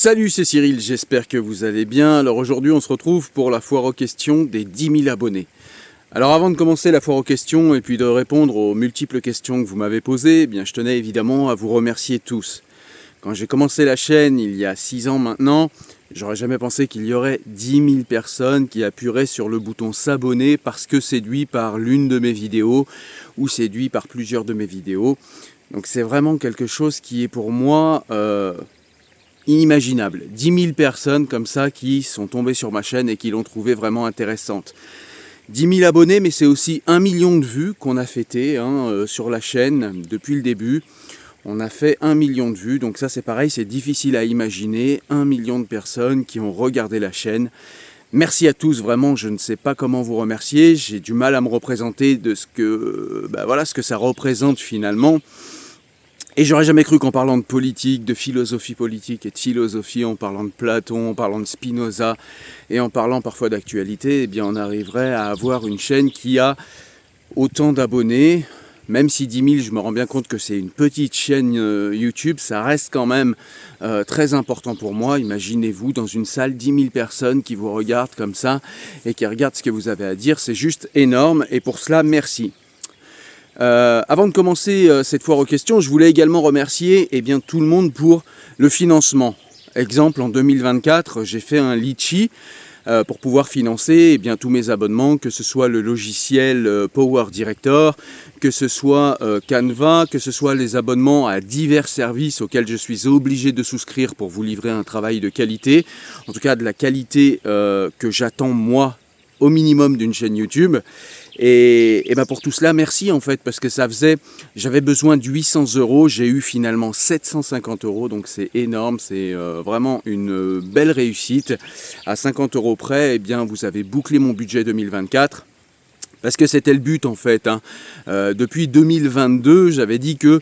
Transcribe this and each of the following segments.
Salut, c'est Cyril, j'espère que vous allez bien. Alors aujourd'hui on se retrouve pour la foire aux questions des 10 000 abonnés. Alors avant de commencer la foire aux questions et puis de répondre aux multiples questions que vous m'avez posées, je tenais évidemment à vous remercier tous. Quand j'ai commencé la chaîne il y a 6 ans maintenant, j'aurais jamais pensé qu'il y aurait 10 000 personnes qui appuieraient sur le bouton s'abonner parce que séduit par l'une de mes vidéos ou séduit par plusieurs de mes vidéos. Donc c'est vraiment quelque chose qui est pour moi inimaginable. 10 000 personnes comme ça qui sont tombées sur ma chaîne et qui l'ont trouvée vraiment intéressante. 10 000 abonnés, mais c'est aussi 1 million de vues qu'on a fêté sur la chaîne depuis le début. On a fait 1 million de vues, donc ça c'est pareil, c'est difficile à imaginer. 1 million de personnes qui ont regardé la chaîne. Merci à tous, vraiment, je ne sais pas comment vous remercier. J'ai du mal à me représenter de ce que ça représente finalement. Et j'aurais jamais cru qu'en parlant de politique, de philosophie politique et de philosophie, en parlant de Platon, en parlant de Spinoza et en parlant parfois d'actualité, on arriverait à avoir une chaîne qui a autant d'abonnés. Même si 10 000, je me rends bien compte que c'est une petite chaîne YouTube, ça reste quand même très important pour moi. Imaginez-vous dans une salle 10 000 personnes qui vous regardent comme ça et qui regardent ce que vous avez à dire, c'est juste énorme et pour cela, merci. Avant de commencer cette foire aux questions, je voulais également remercier tout le monde pour le financement. Exemple, en 2024, j'ai fait un Litchi pour pouvoir financer tous mes abonnements, que ce soit le logiciel Power Director, que ce soit Canva, que ce soit les abonnements à divers services auxquels je suis obligé de souscrire pour vous livrer un travail de qualité, en tout cas de la qualité que j'attends moi au minimum d'une chaîne YouTube. Et pour tout cela, merci en fait, parce que j'avais besoin de 800 €, j'ai eu finalement 750 €, donc c'est énorme, c'est vraiment une belle réussite. À 50 € près, vous avez bouclé mon budget 2024, parce que c'était le but en fait. Depuis 2022, j'avais dit que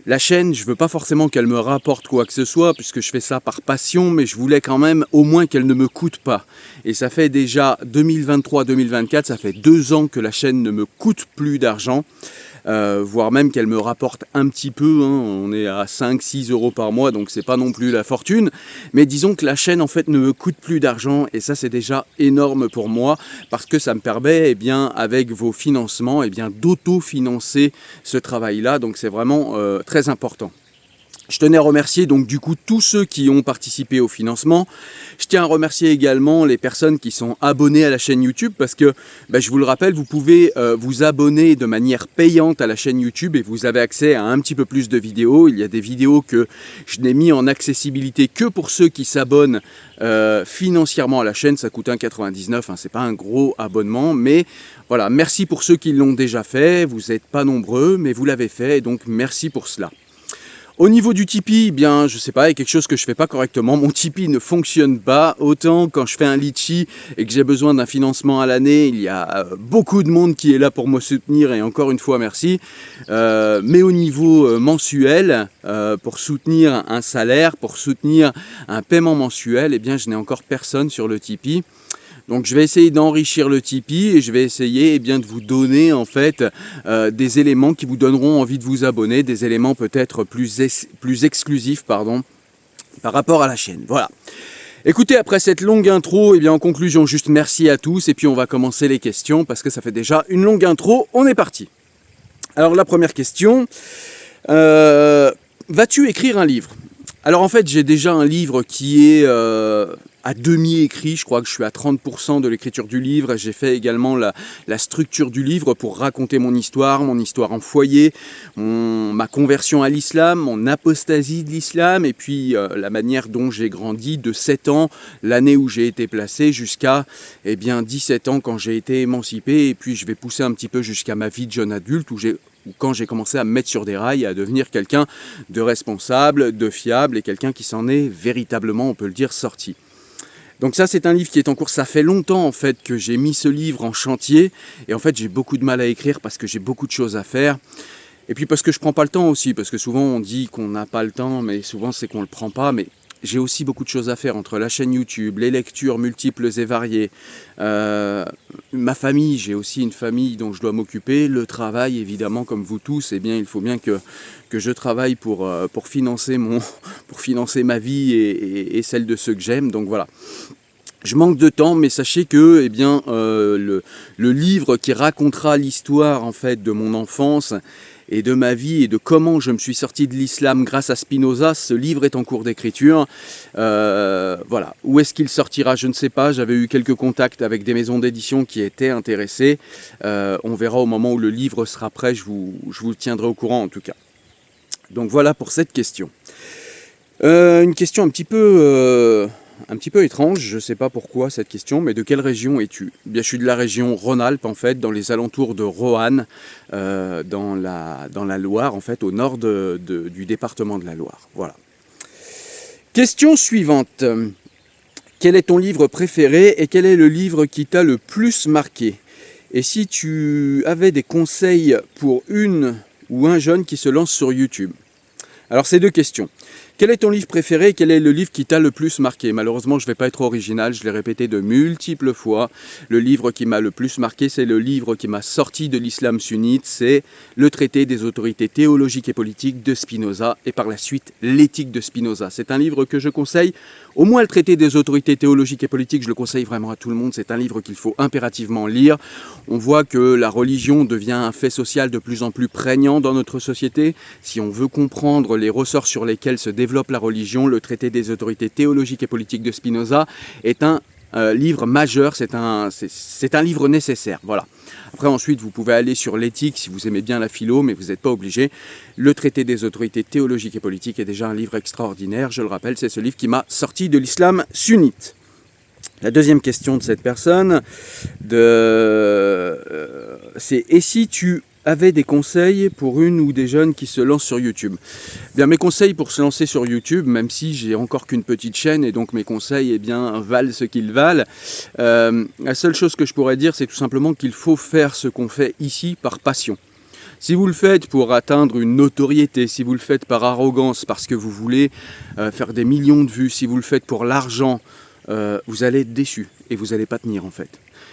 la chaîne, je ne veux pas forcément qu'elle me rapporte quoi que ce soit, puisque je fais ça par passion, mais je voulais quand même au moins qu'elle ne me coûte pas. Et ça fait déjà 2023-2024, ça fait 2 ans que la chaîne ne me coûte plus d'argent, voire même qu'elle me rapporte un petit peu, on est à 5-6 € par mois, donc c'est pas non plus la fortune, mais disons que la chaîne en fait ne me coûte plus d'argent, et ça c'est déjà énorme pour moi, parce que ça me permet, avec vos financements, d'auto-financer ce travail-là, donc c'est vraiment très important. Je tenais à remercier donc du coup tous ceux qui ont participé au financement. Je tiens à remercier également les personnes qui sont abonnées à la chaîne YouTube parce que, je vous le rappelle, vous pouvez vous abonner de manière payante à la chaîne YouTube et vous avez accès à un petit peu plus de vidéos. Il y a des vidéos que je n'ai mis en accessibilité que pour ceux qui s'abonnent financièrement à la chaîne. Ça coûte 1,99 €, c'est pas un gros abonnement, mais voilà, merci pour ceux qui l'ont déjà fait. Vous n'êtes pas nombreux, mais vous l'avez fait et donc merci pour cela. Au niveau du Tipeee, je sais pas, il y a quelque chose que je fais pas correctement. Mon Tipeee ne fonctionne pas. Autant quand je fais un Litchi et que j'ai besoin d'un financement à l'année, il y a beaucoup de monde qui est là pour me soutenir et encore une fois merci. Mais au niveau mensuel, pour soutenir un salaire, pour soutenir un paiement mensuel, je n'ai encore personne sur le Tipeee. Donc je vais essayer d'enrichir le Tipeee et je vais essayer de vous donner en fait des éléments qui vous donneront envie de vous abonner, des éléments peut-être plus exclusifs par rapport à la chaîne. Voilà. Écoutez, après cette longue intro, en conclusion, juste merci à tous et puis on va commencer les questions parce que ça fait déjà une longue intro. On est parti. Alors la première question, vas-tu écrire un livre ? Alors en fait, j'ai déjà un livre qui est à demi écrit, je crois que je suis à 30% de l'écriture du livre. J'ai fait également la structure du livre pour raconter mon histoire en foyer, ma conversion à l'islam, mon apostasie de l'islam, et puis la manière dont j'ai grandi de 7 ans, l'année où j'ai été placé, jusqu'à 17 ans quand j'ai été émancipé, et puis je vais pousser un petit peu jusqu'à ma vie de jeune adulte quand j'ai commencé à me mettre sur des rails et à devenir quelqu'un de responsable, de fiable et quelqu'un qui s'en est véritablement, on peut le dire, sorti. Donc ça, c'est un livre qui est en cours. Ça fait longtemps en fait que j'ai mis ce livre en chantier et en fait j'ai beaucoup de mal à écrire parce que j'ai beaucoup de choses à faire. Et puis parce que je prends pas le temps aussi, parce que souvent on dit qu'on n'a pas le temps, mais souvent c'est qu'on le prend pas. Mais j'ai aussi beaucoup de choses à faire entre la chaîne YouTube, les lectures multiples et variées, ma famille, j'ai aussi une famille dont je dois m'occuper, le travail évidemment comme vous tous, eh bien, il faut bien que je travaille pour financer pour financer ma vie et celle de ceux que j'aime, donc voilà. Je manque de temps, mais sachez que eh bien, le livre qui racontera l'histoire en fait, de mon enfance et de ma vie et de comment je me suis sorti de l'islam grâce à Spinoza, ce livre est en cours d'écriture. Voilà. Où est-ce qu'il sortira, je ne sais pas. J'avais eu quelques contacts avec des maisons d'édition qui étaient intéressées. On verra au moment où le livre sera prêt, je vous tiendrai au courant en tout cas. Donc voilà pour cette question. Une question un petit peu étrange, je ne sais pas pourquoi cette question, mais de quelle région es-tu ? Eh bien, je suis de la région Rhône-Alpes, en fait, dans les alentours de Roanne, dans la Loire, en fait, au nord du département de la Loire. Voilà. Question suivante. Quel est ton livre préféré et quel est le livre qui t'a le plus marqué ? Et si tu avais des conseils pour une ou un jeune qui se lance sur YouTube ? Alors, c'est deux questions. Quel est ton livre préféré et quel est le livre qui t'a le plus marqué ? Malheureusement, je ne vais pas être original, je l'ai répété de multiples fois. Le livre qui m'a le plus marqué, c'est le livre qui m'a sorti de l'islam sunnite, c'est le traité des autorités théologiques et politiques de Spinoza et par la suite l'éthique de Spinoza. C'est un livre que je conseille, au moins le traité des autorités théologiques et politiques, je le conseille vraiment à tout le monde. C'est un livre qu'il faut impérativement lire. On voit que la religion devient un fait social de plus en plus prégnant dans notre société. Si on veut comprendre les ressorts sur lesquels se développe la religion, le traité des autorités théologiques et politiques de Spinoza est un livre majeur, c'est un livre nécessaire. Voilà. Après ensuite vous pouvez aller sur l'éthique si vous aimez bien la philo, mais vous n'êtes pas obligé. Le traité des autorités théologiques et politiques est déjà un livre extraordinaire, je le rappelle, c'est ce livre qui m'a sorti de l'islam sunnite. La deuxième question de cette personne, c'est « Et si tu avez des conseils pour une ou des jeunes qui se lancent sur YouTube ?» Bien, mes conseils pour se lancer sur YouTube, même si j'ai encore qu'une petite chaîne et donc mes conseils eh bien, valent ce qu'ils valent, la seule chose que je pourrais dire, c'est tout simplement qu'il faut faire ce qu'on fait ici par passion. Si vous le faites pour atteindre une notoriété, si vous le faites par arrogance, parce que vous voulez faire des millions de vues, si vous le faites pour l'argent, vous allez être déçu et vous n'allez pas tenir en fait.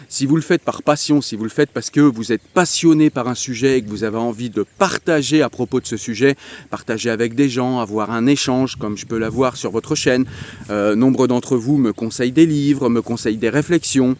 Si vous le faites par passion, si vous le faites parce que vous êtes passionné par un sujet et que vous avez envie de partager à propos de ce sujet, partager avec des gens, avoir un échange comme je peux l'avoir sur votre chaîne, nombre d'entre vous me conseillent des livres, me conseillent des réflexions.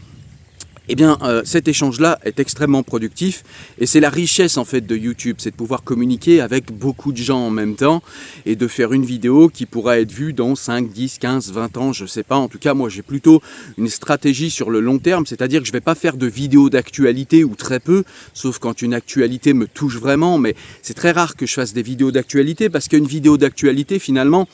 Eh bien, cet échange-là est extrêmement productif et c'est la richesse en fait de YouTube, c'est de pouvoir communiquer avec beaucoup de gens en même temps et de faire une vidéo qui pourra être vue dans 5, 10, 15, 20 ans, je ne sais pas. En tout cas, moi j'ai plutôt une stratégie sur le long terme, c'est-à-dire que je ne vais pas faire de vidéos d'actualité ou très peu, sauf quand une actualité me touche vraiment, mais c'est très rare que je fasse des vidéos d'actualité parce qu'une vidéo d'actualité finalement,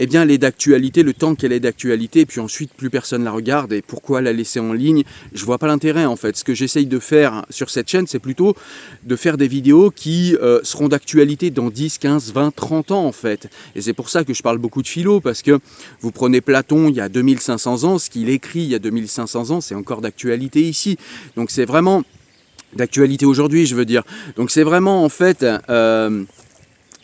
eh bien, elle est d'actualité le temps qu'elle est d'actualité, et puis ensuite, plus personne la regarde, et pourquoi la laisser en ligne? Je vois pas l'intérêt, en fait. Ce que j'essaye de faire sur cette chaîne, c'est plutôt de faire des vidéos qui seront d'actualité dans 10, 15, 20, 30 ans, en fait. Et c'est pour ça que je parle beaucoup de philo, parce que vous prenez Platon il y a 2500 ans, ce qu'il écrit il y a 2500 ans, c'est encore d'actualité ici. Donc c'est vraiment d'actualité aujourd'hui, je veux dire. Donc c'est vraiment, en fait...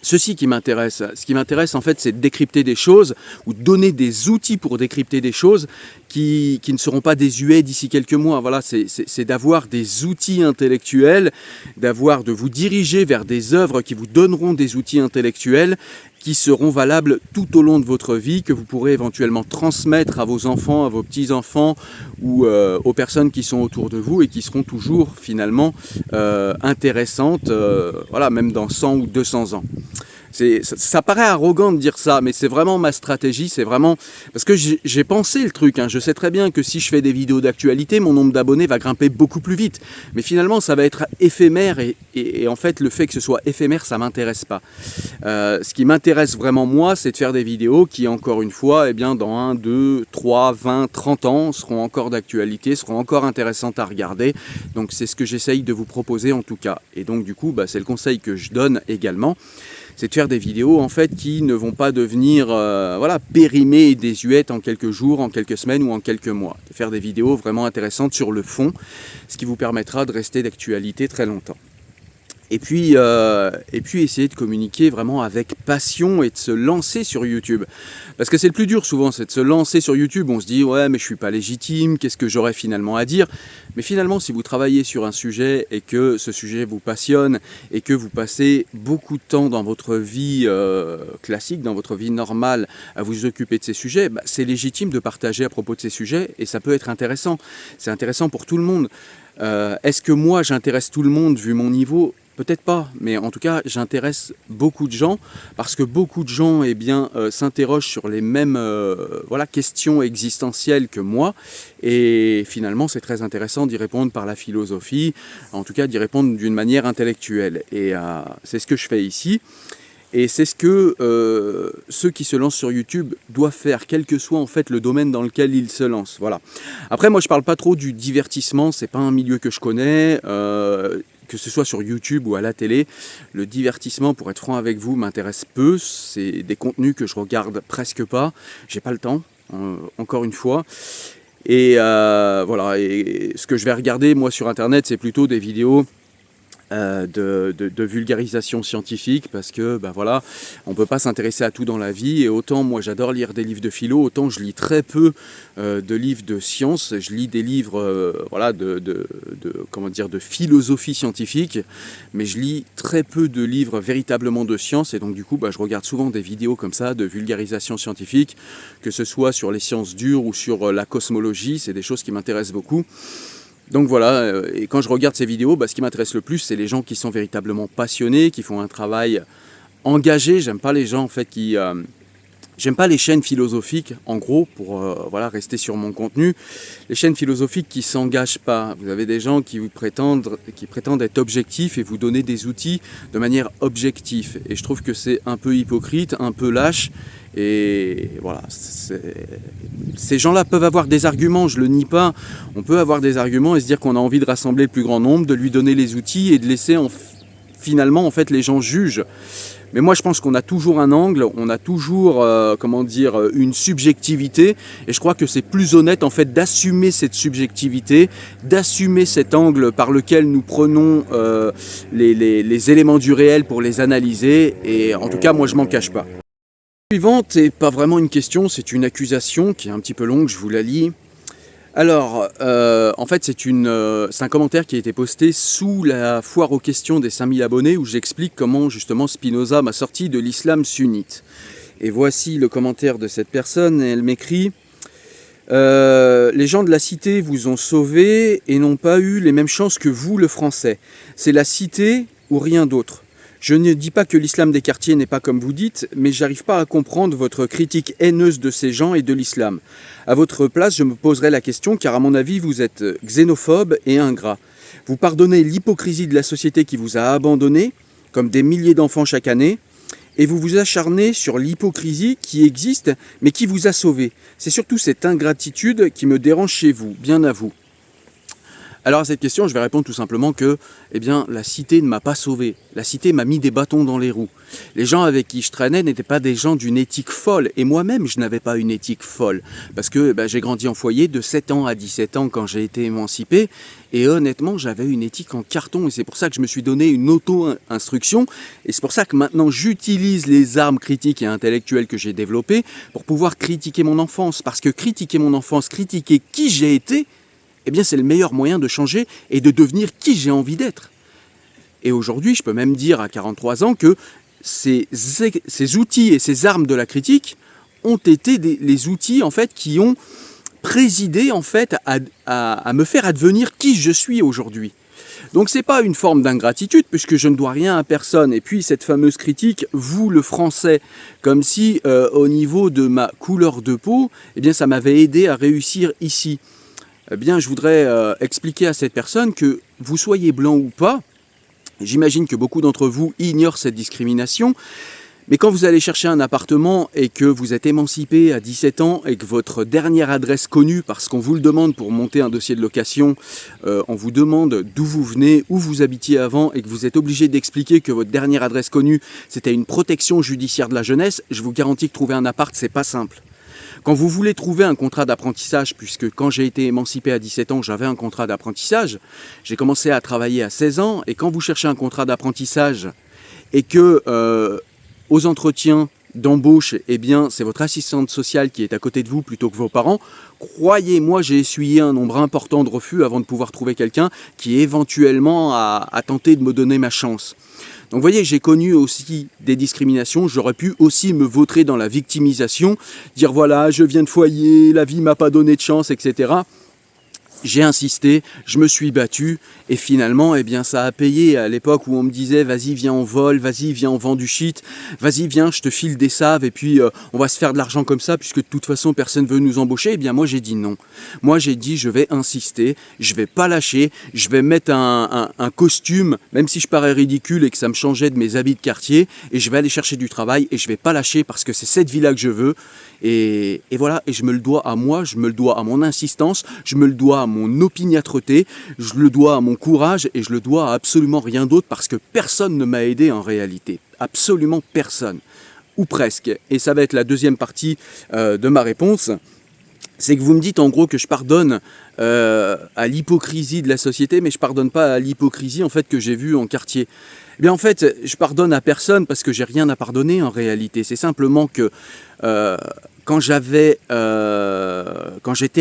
ceci qui m'intéresse. Ce qui m'intéresse en fait, c'est de décrypter des choses ou de donner des outils pour décrypter des choses qui ne seront pas désuets d'ici quelques mois. Voilà, c'est d'avoir des outils intellectuels, de vous diriger vers des œuvres qui vous donneront des outils intellectuels qui seront valables tout au long de votre vie, que vous pourrez éventuellement transmettre à vos enfants, à vos petits-enfants ou aux personnes qui sont autour de vous et qui seront toujours finalement intéressantes, voilà, même dans 100 ou 200 ans. Ça paraît arrogant de dire ça, mais c'est vraiment ma stratégie, c'est vraiment... Parce que j'ai pensé le truc, hein. Je sais très bien que si je fais des vidéos d'actualité, mon nombre d'abonnés va grimper beaucoup plus vite. Mais finalement, ça va être éphémère et en fait, le fait que ce soit éphémère, ça ne m'intéresse pas. Ce qui m'intéresse vraiment, moi, c'est de faire des vidéos qui, encore une fois, eh bien, dans 1, 2, 3, 20, 30 ans, seront encore d'actualité, seront encore intéressantes à regarder. Donc, c'est ce que j'essaye de vous proposer en tout cas. Et donc, du coup, bah, c'est le conseil que je donne également. C'est de faire des vidéos en fait qui ne vont pas devenir voilà, périmées et désuètes en quelques jours, en quelques semaines ou en quelques mois. De faire des vidéos vraiment intéressantes sur le fond, ce qui vous permettra de rester d'actualité très longtemps. Et puis essayer de communiquer vraiment avec passion et de se lancer sur YouTube. Parce que c'est le plus dur souvent, c'est de se lancer sur YouTube. On se dit ouais mais je suis pas légitime, qu'est-ce que j'aurais finalement à dire? Mais finalement si vous travaillez sur un sujet et que ce sujet vous passionne et que vous passez beaucoup de temps dans votre vie classique, dans votre vie normale à vous occuper de ces sujets, bah, c'est légitime de partager à propos de ces sujets et ça peut être intéressant. C'est intéressant pour tout le monde. Est-ce que moi j'intéresse tout le monde vu mon niveau? Peut-être pas, mais en tout cas j'intéresse beaucoup de gens parce que beaucoup de gens s'interrogent sur les mêmes questions existentielles que moi et finalement c'est très intéressant d'y répondre par la philosophie, en tout cas d'y répondre d'une manière intellectuelle et c'est ce que je fais ici. Et c'est ce que ceux qui se lancent sur YouTube doivent faire, quel que soit en fait le domaine dans lequel ils se lancent. Voilà. Après, moi, je parle pas trop du divertissement. C'est pas un milieu que je connais, que ce soit sur YouTube ou à la télé. Le divertissement, pour être franc avec vous, m'intéresse peu. C'est des contenus que je regarde presque pas. J'ai pas le temps, encore une fois. Et voilà. Et ce que je vais regarder moi sur Internet, c'est plutôt des vidéos de vulgarisation scientifique parce que voilà, on ne peut pas s'intéresser à tout dans la vie et autant moi j'adore lire des livres de philo, autant je lis très peu de livres de sciences, je lis des livres de philosophie scientifique, mais je lis très peu de livres véritablement de sciences et donc du coup je regarde souvent des vidéos comme ça de vulgarisation scientifique, que ce soit sur les sciences dures ou sur la cosmologie, c'est des choses qui m'intéressent beaucoup. Donc voilà, et quand je regarde ces vidéos, ce qui m'intéresse le plus, c'est les gens qui sont véritablement passionnés, qui font un travail engagé. J'aime pas les gens en fait j'aime pas les chaînes philosophiques, en gros, pour rester sur mon contenu. Les chaînes philosophiques qui s'engagent pas. Vous avez des gens qui prétendent être objectifs et vous donner des outils de manière objective. Et je trouve que c'est un peu hypocrite, un peu lâche. Et voilà, ces gens-là peuvent avoir des arguments, je ne le nie pas. On peut avoir des arguments et se dire qu'on a envie de rassembler le plus grand nombre, de lui donner les outils et de laisser finalement les gens jugent. Mais moi je pense qu'on a toujours un angle, on a toujours une subjectivité et je crois que c'est plus honnête en fait d'assumer cette subjectivité, d'assumer cet angle par lequel nous prenons les éléments du réel pour les analyser et en tout cas moi je m'en cache pas. La suivante n'est pas vraiment une question, c'est une accusation qui est un petit peu longue, je vous la lis. Alors, en fait, c'est un commentaire qui a été posté sous la foire aux questions des 5000 abonnés où j'explique comment justement Spinoza m'a sorti de l'islam sunnite. Et voici le commentaire de cette personne, elle m'écrit « Les gens de la cité vous ont sauvé et n'ont pas eu les mêmes chances que vous, le français. C'est la cité ou rien d'autre. Je ne dis pas que l'islam des quartiers n'est pas comme vous dites, mais j'arrive pas à comprendre votre critique haineuse de ces gens et de l'islam. À votre place, je me poserai la question, car à mon avis, vous êtes xénophobe et ingrat. Vous pardonnez l'hypocrisie de la société qui vous a abandonné, comme des milliers d'enfants chaque année, et vous vous acharnez sur l'hypocrisie qui existe, mais qui vous a sauvé. C'est surtout cette ingratitude qui me dérange chez vous, bien à vous. » Alors à cette question, je vais répondre tout simplement que la cité ne m'a pas sauvé. La cité m'a mis des bâtons dans les roues. Les gens avec qui je traînais n'étaient pas des gens d'une éthique folle. Et moi-même, je n'avais pas une éthique folle. Parce que j'ai grandi en foyer de 7 ans à 17 ans quand j'ai été émancipé. Et honnêtement, j'avais une éthique en carton. Et c'est pour ça que je me suis donné une auto-instruction. Et c'est pour ça que maintenant, j'utilise les armes critiques et intellectuelles que j'ai développées pour pouvoir critiquer mon enfance. Parce que critiquer mon enfance, critiquer qui j'ai été, c'est le meilleur moyen de changer et de devenir qui j'ai envie d'être. Et aujourd'hui, je peux même dire à 43 ans que ces outils et ces armes de la critique ont été les outils en fait qui ont présidé en fait à me faire advenir qui je suis aujourd'hui. Donc c'est pas une forme d'ingratitude puisque je ne dois rien à personne. Et puis cette fameuse critique, vous le français, comme si au niveau de ma couleur de peau, ça m'avait aidé à réussir ici. Je voudrais expliquer à cette personne que vous soyez blanc ou pas, j'imagine que beaucoup d'entre vous ignorent cette discrimination, mais quand vous allez chercher un appartement et que vous êtes émancipé à 17 ans et que votre dernière adresse connue, parce qu'on vous le demande pour monter un dossier de location, on vous demande d'où vous venez, où vous habitiez avant et que vous êtes obligé d'expliquer que votre dernière adresse connue, c'était une protection judiciaire de la jeunesse, je vous garantis que trouver un appart, c'est pas simple. Quand vous voulez trouver un contrat d'apprentissage, puisque quand j'ai été émancipé à 17 ans, j'avais un contrat d'apprentissage, j'ai commencé à travailler à 16 ans, et quand vous cherchez un contrat d'apprentissage et que aux entretiens d'embauche, eh bien, c'est votre assistante sociale qui est à côté de vous plutôt que vos parents, croyez-moi, j'ai essuyé un nombre important de refus avant de pouvoir trouver quelqu'un qui éventuellement a tenté de me donner ma chance. Donc vous voyez, j'ai connu aussi des discriminations, j'aurais pu aussi me vautrer dans la victimisation, dire voilà, je viens de foyer, la vie m'a pas donné de chance, etc. J'ai insisté, je me suis battu et finalement, eh bien, ça a payé. À l'époque où on me disait vas-y, viens, on vole, vas-y, viens, on vend du shit, vas-y, viens, je te file des saves et puis on va se faire de l'argent comme ça puisque de toute façon personne ne veut nous embaucher. Eh bien, moi j'ai dit non. Moi j'ai dit je vais insister, je vais pas lâcher, je vais mettre un costume, même si je parais ridicule et que ça me changeait de mes habits de quartier, et je vais aller chercher du travail et je vais pas lâcher parce que c'est cette vie-là que je veux. Et voilà, et je me le dois à moi, je me le dois à mon insistance, je me le dois à mon opiniâtreté, je le dois à mon courage et je le dois à absolument rien d'autre parce que personne ne m'a aidé en réalité. Absolument personne. Ou presque. Et ça va être la deuxième partie de ma réponse. C'est que vous me dites en gros que je pardonne à l'hypocrisie de la société, mais je pardonne pas à l'hypocrisie en fait que j'ai vue en quartier. Eh bien en fait, je pardonne à personne parce que j'ai rien à pardonner en réalité. C'est simplement que quand j'étais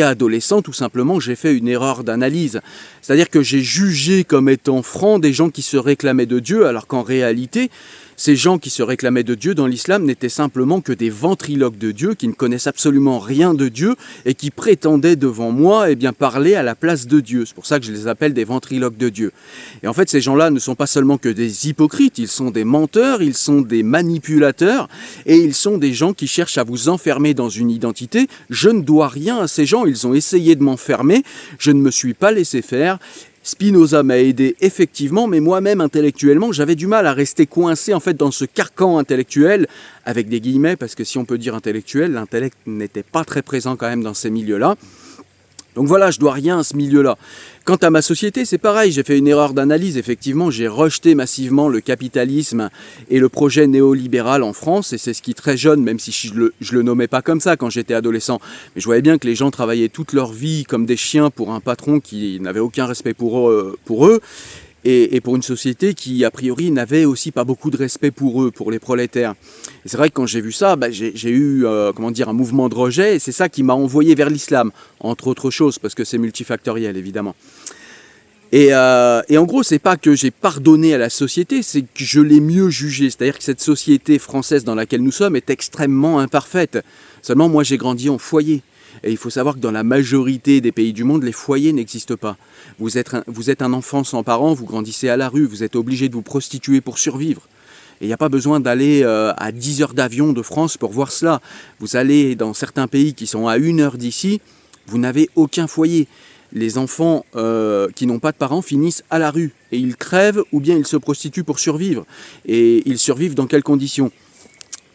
adolescent, tout simplement, j'ai fait une erreur d'analyse. C'est-à-dire que j'ai jugé comme étant francs des gens qui se réclamaient de Dieu, alors qu'en réalité, ces gens qui se réclamaient de Dieu dans l'islam n'étaient simplement que des ventriloques de Dieu qui ne connaissent absolument rien de Dieu et qui prétendaient devant moi parler à la place de Dieu. C'est pour ça que je les appelle des ventriloques de Dieu. Et en fait, ces gens-là ne sont pas seulement que des hypocrites, ils sont des menteurs, ils sont des manipulateurs et ils sont des gens qui cherchent à vous enfermer dans une identité. Je ne dois rien à ces gens, ils ont essayé de m'enfermer, je ne me suis pas laissé faire. Spinoza m'a aidé effectivement, mais moi-même intellectuellement, j'avais du mal à rester coincé en fait dans ce carcan intellectuel, avec des guillemets, parce que si on peut dire intellectuel, l'intellect n'était pas très présent quand même dans ces milieux-là. Donc voilà, je dois rien à ce milieu-là. Quant à ma société, c'est pareil, j'ai fait une erreur d'analyse, effectivement, j'ai rejeté massivement le capitalisme et le projet néolibéral en France, et c'est ce qui, très jeune, même si je le nommais pas comme ça quand j'étais adolescent, mais je voyais bien que les gens travaillaient toute leur vie comme des chiens pour un patron qui n'avait aucun respect pour eux, et pour une société qui, a priori, n'avait aussi pas beaucoup de respect pour eux, pour les prolétaires. Et c'est vrai que quand j'ai vu ça, j'ai eu un mouvement de rejet, et c'est ça qui m'a envoyé vers l'islam, entre autres choses, parce que c'est multifactoriel, évidemment. Et en gros, c'est pas que j'ai pardonné à la société, c'est que je l'ai mieux jugée. C'est-à-dire que cette société française dans laquelle nous sommes est extrêmement imparfaite. Seulement, moi, j'ai grandi en foyer. Et il faut savoir que dans la majorité des pays du monde, les foyers n'existent pas. Vous êtes un enfant sans parents, vous grandissez à la rue, vous êtes obligé de vous prostituer pour survivre. Et il n'y a pas besoin d'aller à 10 heures d'avion de France pour voir cela. Vous allez dans certains pays qui sont à 1 heure d'ici, vous n'avez aucun foyer. Les enfants qui n'ont pas de parents finissent à la rue. Et ils crèvent ou bien ils se prostituent pour survivre. Et ils survivent dans quelles conditions ?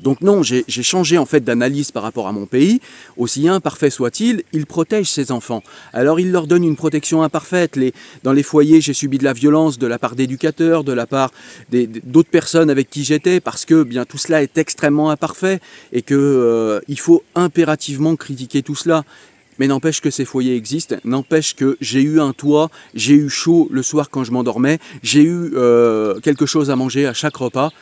Donc non, j'ai changé en fait d'analyse par rapport à mon pays. Aussi imparfait soit-il, il protège ses enfants. Alors il leur donne une protection imparfaite. Dans les foyers, j'ai subi de la violence de la part d'éducateurs, de la part d'autres personnes avec qui j'étais, parce que bien tout cela est extrêmement imparfait et que il faut impérativement critiquer tout cela. Mais n'empêche que ces foyers existent, n'empêche que j'ai eu un toit, j'ai eu chaud le soir quand je m'endormais, j'ai eu quelque chose à manger à chaque repas.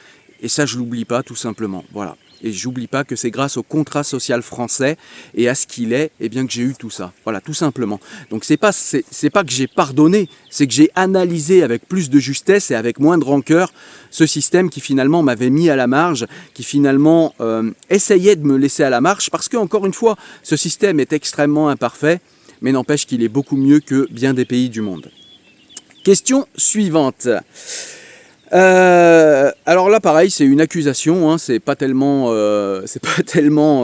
Et ça, je l'oublie pas, tout simplement. Voilà. Et j'oublie pas que c'est grâce au contrat social français et à ce qu'il est, que j'ai eu tout ça. Voilà, tout simplement. Donc c'est pas que j'ai pardonné, c'est que j'ai analysé avec plus de justesse et avec moins de rancœur ce système qui finalement m'avait mis à la marge, qui finalement essayait de me laisser à la marge, parce que encore une fois, ce système est extrêmement imparfait, mais n'empêche qu'il est beaucoup mieux que bien des pays du monde. Question suivante. Alors là, pareil, c'est une accusation, hein, c'est pas tellement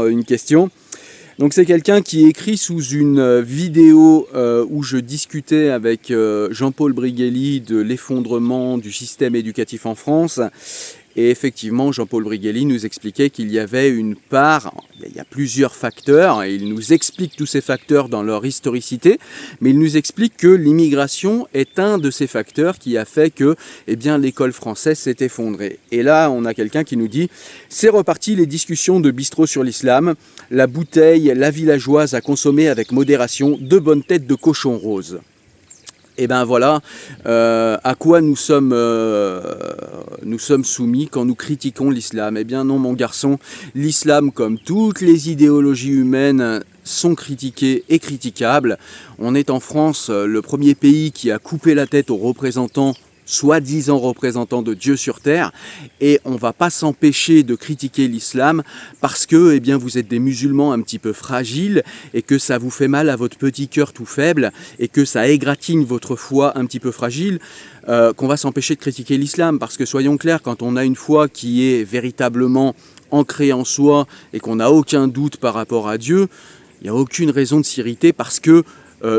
une question. Donc c'est quelqu'un qui écrit sous une vidéo où je discutais avec Jean-Paul Brigelli de l'effondrement du système éducatif en France. Et effectivement, Jean-Paul Brigelli nous expliquait qu'il y avait une part, il y a plusieurs facteurs, et il nous explique tous ces facteurs dans leur historicité, mais il nous explique que l'immigration est un de ces facteurs qui a fait que l'école française s'est effondrée. Et là, on a quelqu'un qui nous dit « C'est reparti les discussions de bistrot sur l'islam, la bouteille, la villageoise à consommer avec modération, de bonnes têtes de cochon rose ». Et ben voilà à quoi nous sommes soumis quand nous critiquons l'islam. Eh bien non mon garçon, l'islam comme toutes les idéologies humaines sont critiquées et critiquables. On est en France le premier pays qui a coupé la tête aux représentants soi-disant représentants de Dieu sur terre, et on ne va pas s'empêcher de critiquer l'islam parce que vous êtes des musulmans un petit peu fragiles et que ça vous fait mal à votre petit cœur tout faible et que ça égratigne votre foi un petit peu fragile, qu'on va s'empêcher de critiquer l'islam. Parce que soyons clairs, quand on a une foi qui est véritablement ancrée en soi et qu'on n'a aucun doute par rapport à Dieu, il n'y a aucune raison de s'irriter parce que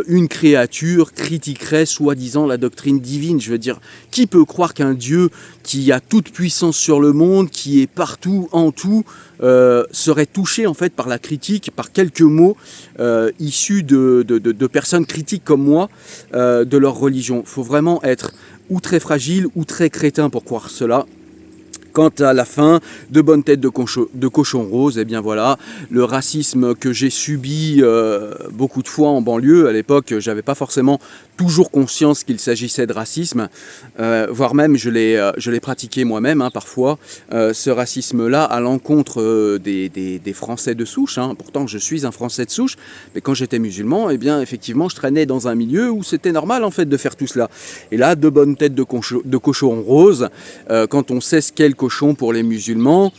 une créature critiquerait soi-disant la doctrine divine. Je veux dire, qui peut croire qu'un Dieu qui a toute puissance sur le monde, qui est partout, en tout, serait touché en fait par la critique, par quelques mots issus de personnes critiques comme moi, de leur religion. Il faut vraiment être ou très fragile ou très crétin pour croire cela. Quant à la fin, de bonnes têtes de cochon rose, eh bien voilà, le racisme que j'ai subi beaucoup de fois en banlieue, à l'époque, j'avais pas forcément toujours conscience qu'il s'agissait de racisme, voire même je l'ai pratiqué moi-même parfois, ce racisme-là à l'encontre des Français de souche, pourtant je suis un Français de souche, mais quand j'étais musulman, eh bien effectivement je traînais dans un milieu où c'était normal en fait de faire tout cela. Et là, de bonnes têtes de cochon rose, quand on sait ce qu'est le cochon pour les musulmans,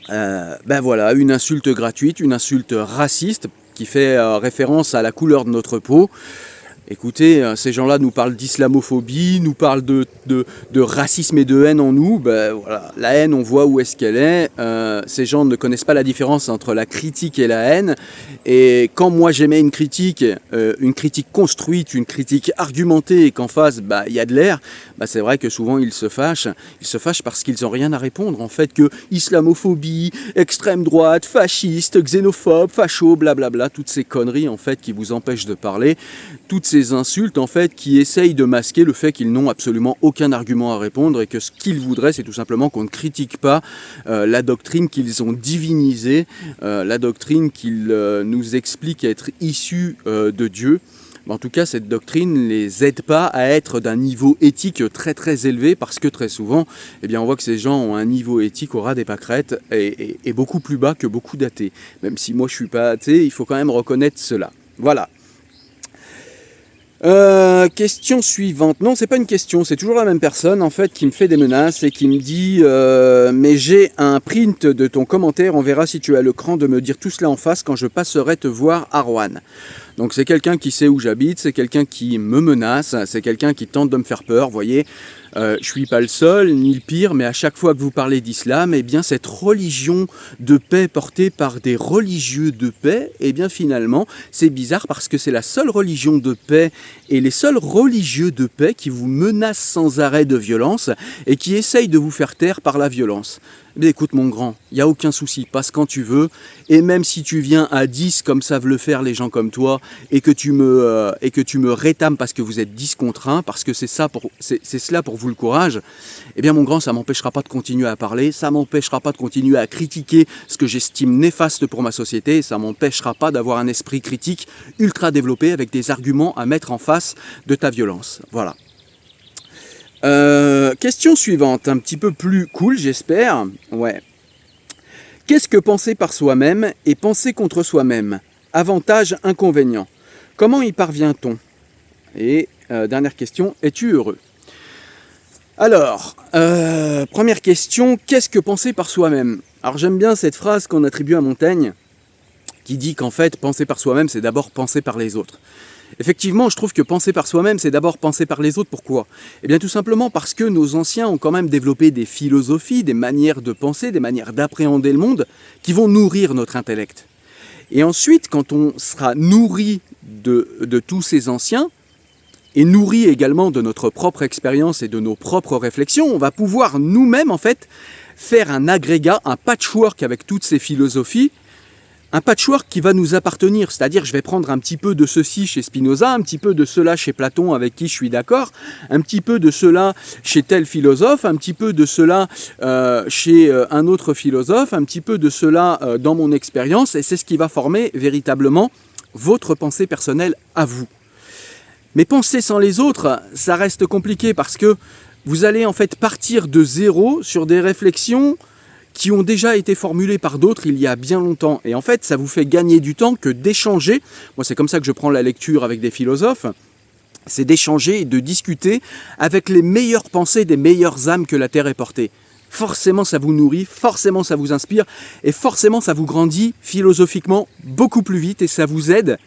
voilà, une insulte gratuite, une insulte raciste qui fait référence à la couleur de notre peau. Écoutez, ces gens-là nous parlent d'islamophobie, nous parlent de racisme et de haine en nous. Voilà, la haine, on voit où est-ce qu'elle est. Ces gens ne connaissent pas la différence entre la critique et la haine. Et quand moi j'émets une critique construite, une critique argumentée, et qu'en face, il y a de l'air, c'est vrai que souvent ils se fâchent. Ils se fâchent parce qu'ils n'ont rien à répondre. En fait, que islamophobie, extrême droite, fasciste, xénophobe, facho, blablabla, toutes ces conneries en fait qui vous empêchent de parler, toutes ces insultes en fait qui essayent de masquer le fait qu'ils n'ont absolument aucun argument à répondre et que ce qu'ils voudraient c'est tout simplement qu'on ne critique pas la doctrine qu'ils ont divinisée, la doctrine qu'ils nous expliquent être issue de Dieu. En tout cas, cette doctrine ne les aide pas à être d'un niveau éthique très très élevé parce que très souvent, on voit que ces gens ont un niveau éthique au ras des pâquerettes et beaucoup plus bas que beaucoup d'athées. Même si moi je ne suis pas athée, il faut quand même reconnaître cela. Voilà. Question suivante. Non, c'est pas une question, c'est toujours la même personne en fait qui me fait des menaces et qui me dit mais j'ai un print de ton commentaire, on verra si tu as le cran de me dire tout cela en face quand je passerai te voir à Roanne. Donc c'est quelqu'un qui sait où j'habite, c'est quelqu'un qui me menace, c'est quelqu'un qui tente de me faire peur, vous voyez. Je suis pas le seul, ni le pire, mais à chaque fois que vous parlez d'islam, cette religion de paix portée par des religieux de paix, finalement, c'est bizarre parce que c'est la seule religion de paix et les seuls religieux de paix qui vous menacent sans arrêt de violence et qui essayent de vous faire taire par la violence. Écoute mon grand, il n'y a aucun souci, passe quand tu veux, et même si tu viens à 10 comme savent le faire les gens comme toi, et que tu me rétames parce que vous êtes 10 contre 1, parce que c'est cela pour vous le courage, mon grand, ça ne m'empêchera pas de continuer à parler, ça ne m'empêchera pas de continuer à critiquer ce que j'estime néfaste pour ma société, et ça ne m'empêchera pas d'avoir un esprit critique ultra développé avec des arguments à mettre en face de ta violence. Voilà. Question suivante, un petit peu plus cool j'espère. Ouais. Qu'est-ce que penser par soi-même et penser contre soi-même? Avantages, inconvénients. Comment y parvient-on? Et dernière question, es-tu heureux? Alors, première question, qu'est-ce que penser par soi-même? Alors j'aime bien cette phrase qu'on attribue à Montaigne, qui dit qu'en fait, penser par soi-même, c'est d'abord penser par les autres. Effectivement, je trouve que penser par soi-même, c'est d'abord penser par les autres. Pourquoi? Tout simplement parce que nos anciens ont quand même développé des philosophies, des manières de penser, des manières d'appréhender le monde qui vont nourrir notre intellect. Et ensuite, quand on sera nourri de tous ces anciens, et nourri également de notre propre expérience et de nos propres réflexions, on va pouvoir nous-mêmes en fait faire un agrégat, un patchwork avec toutes ces philosophies, un patchwork qui va nous appartenir, c'est-à-dire je vais prendre un petit peu de ceci chez Spinoza, un petit peu de cela chez Platon avec qui je suis d'accord, un petit peu de cela chez tel philosophe, un petit peu de cela chez un autre philosophe, un petit peu de cela dans mon expérience, et c'est ce qui va former véritablement votre pensée personnelle à vous. Mais penser sans les autres, ça reste compliqué parce que vous allez en fait partir de zéro sur des réflexions qui ont déjà été formulées par d'autres il y a bien longtemps. Et en fait, ça vous fait gagner du temps que d'échanger. Moi, c'est comme ça que je prends la lecture avec des philosophes. C'est d'échanger et de discuter avec les meilleures pensées des meilleures âmes que la Terre ait portées. Forcément, ça vous nourrit, forcément, ça vous inspire, et forcément, ça vous grandit philosophiquement beaucoup plus vite, et ça vous aide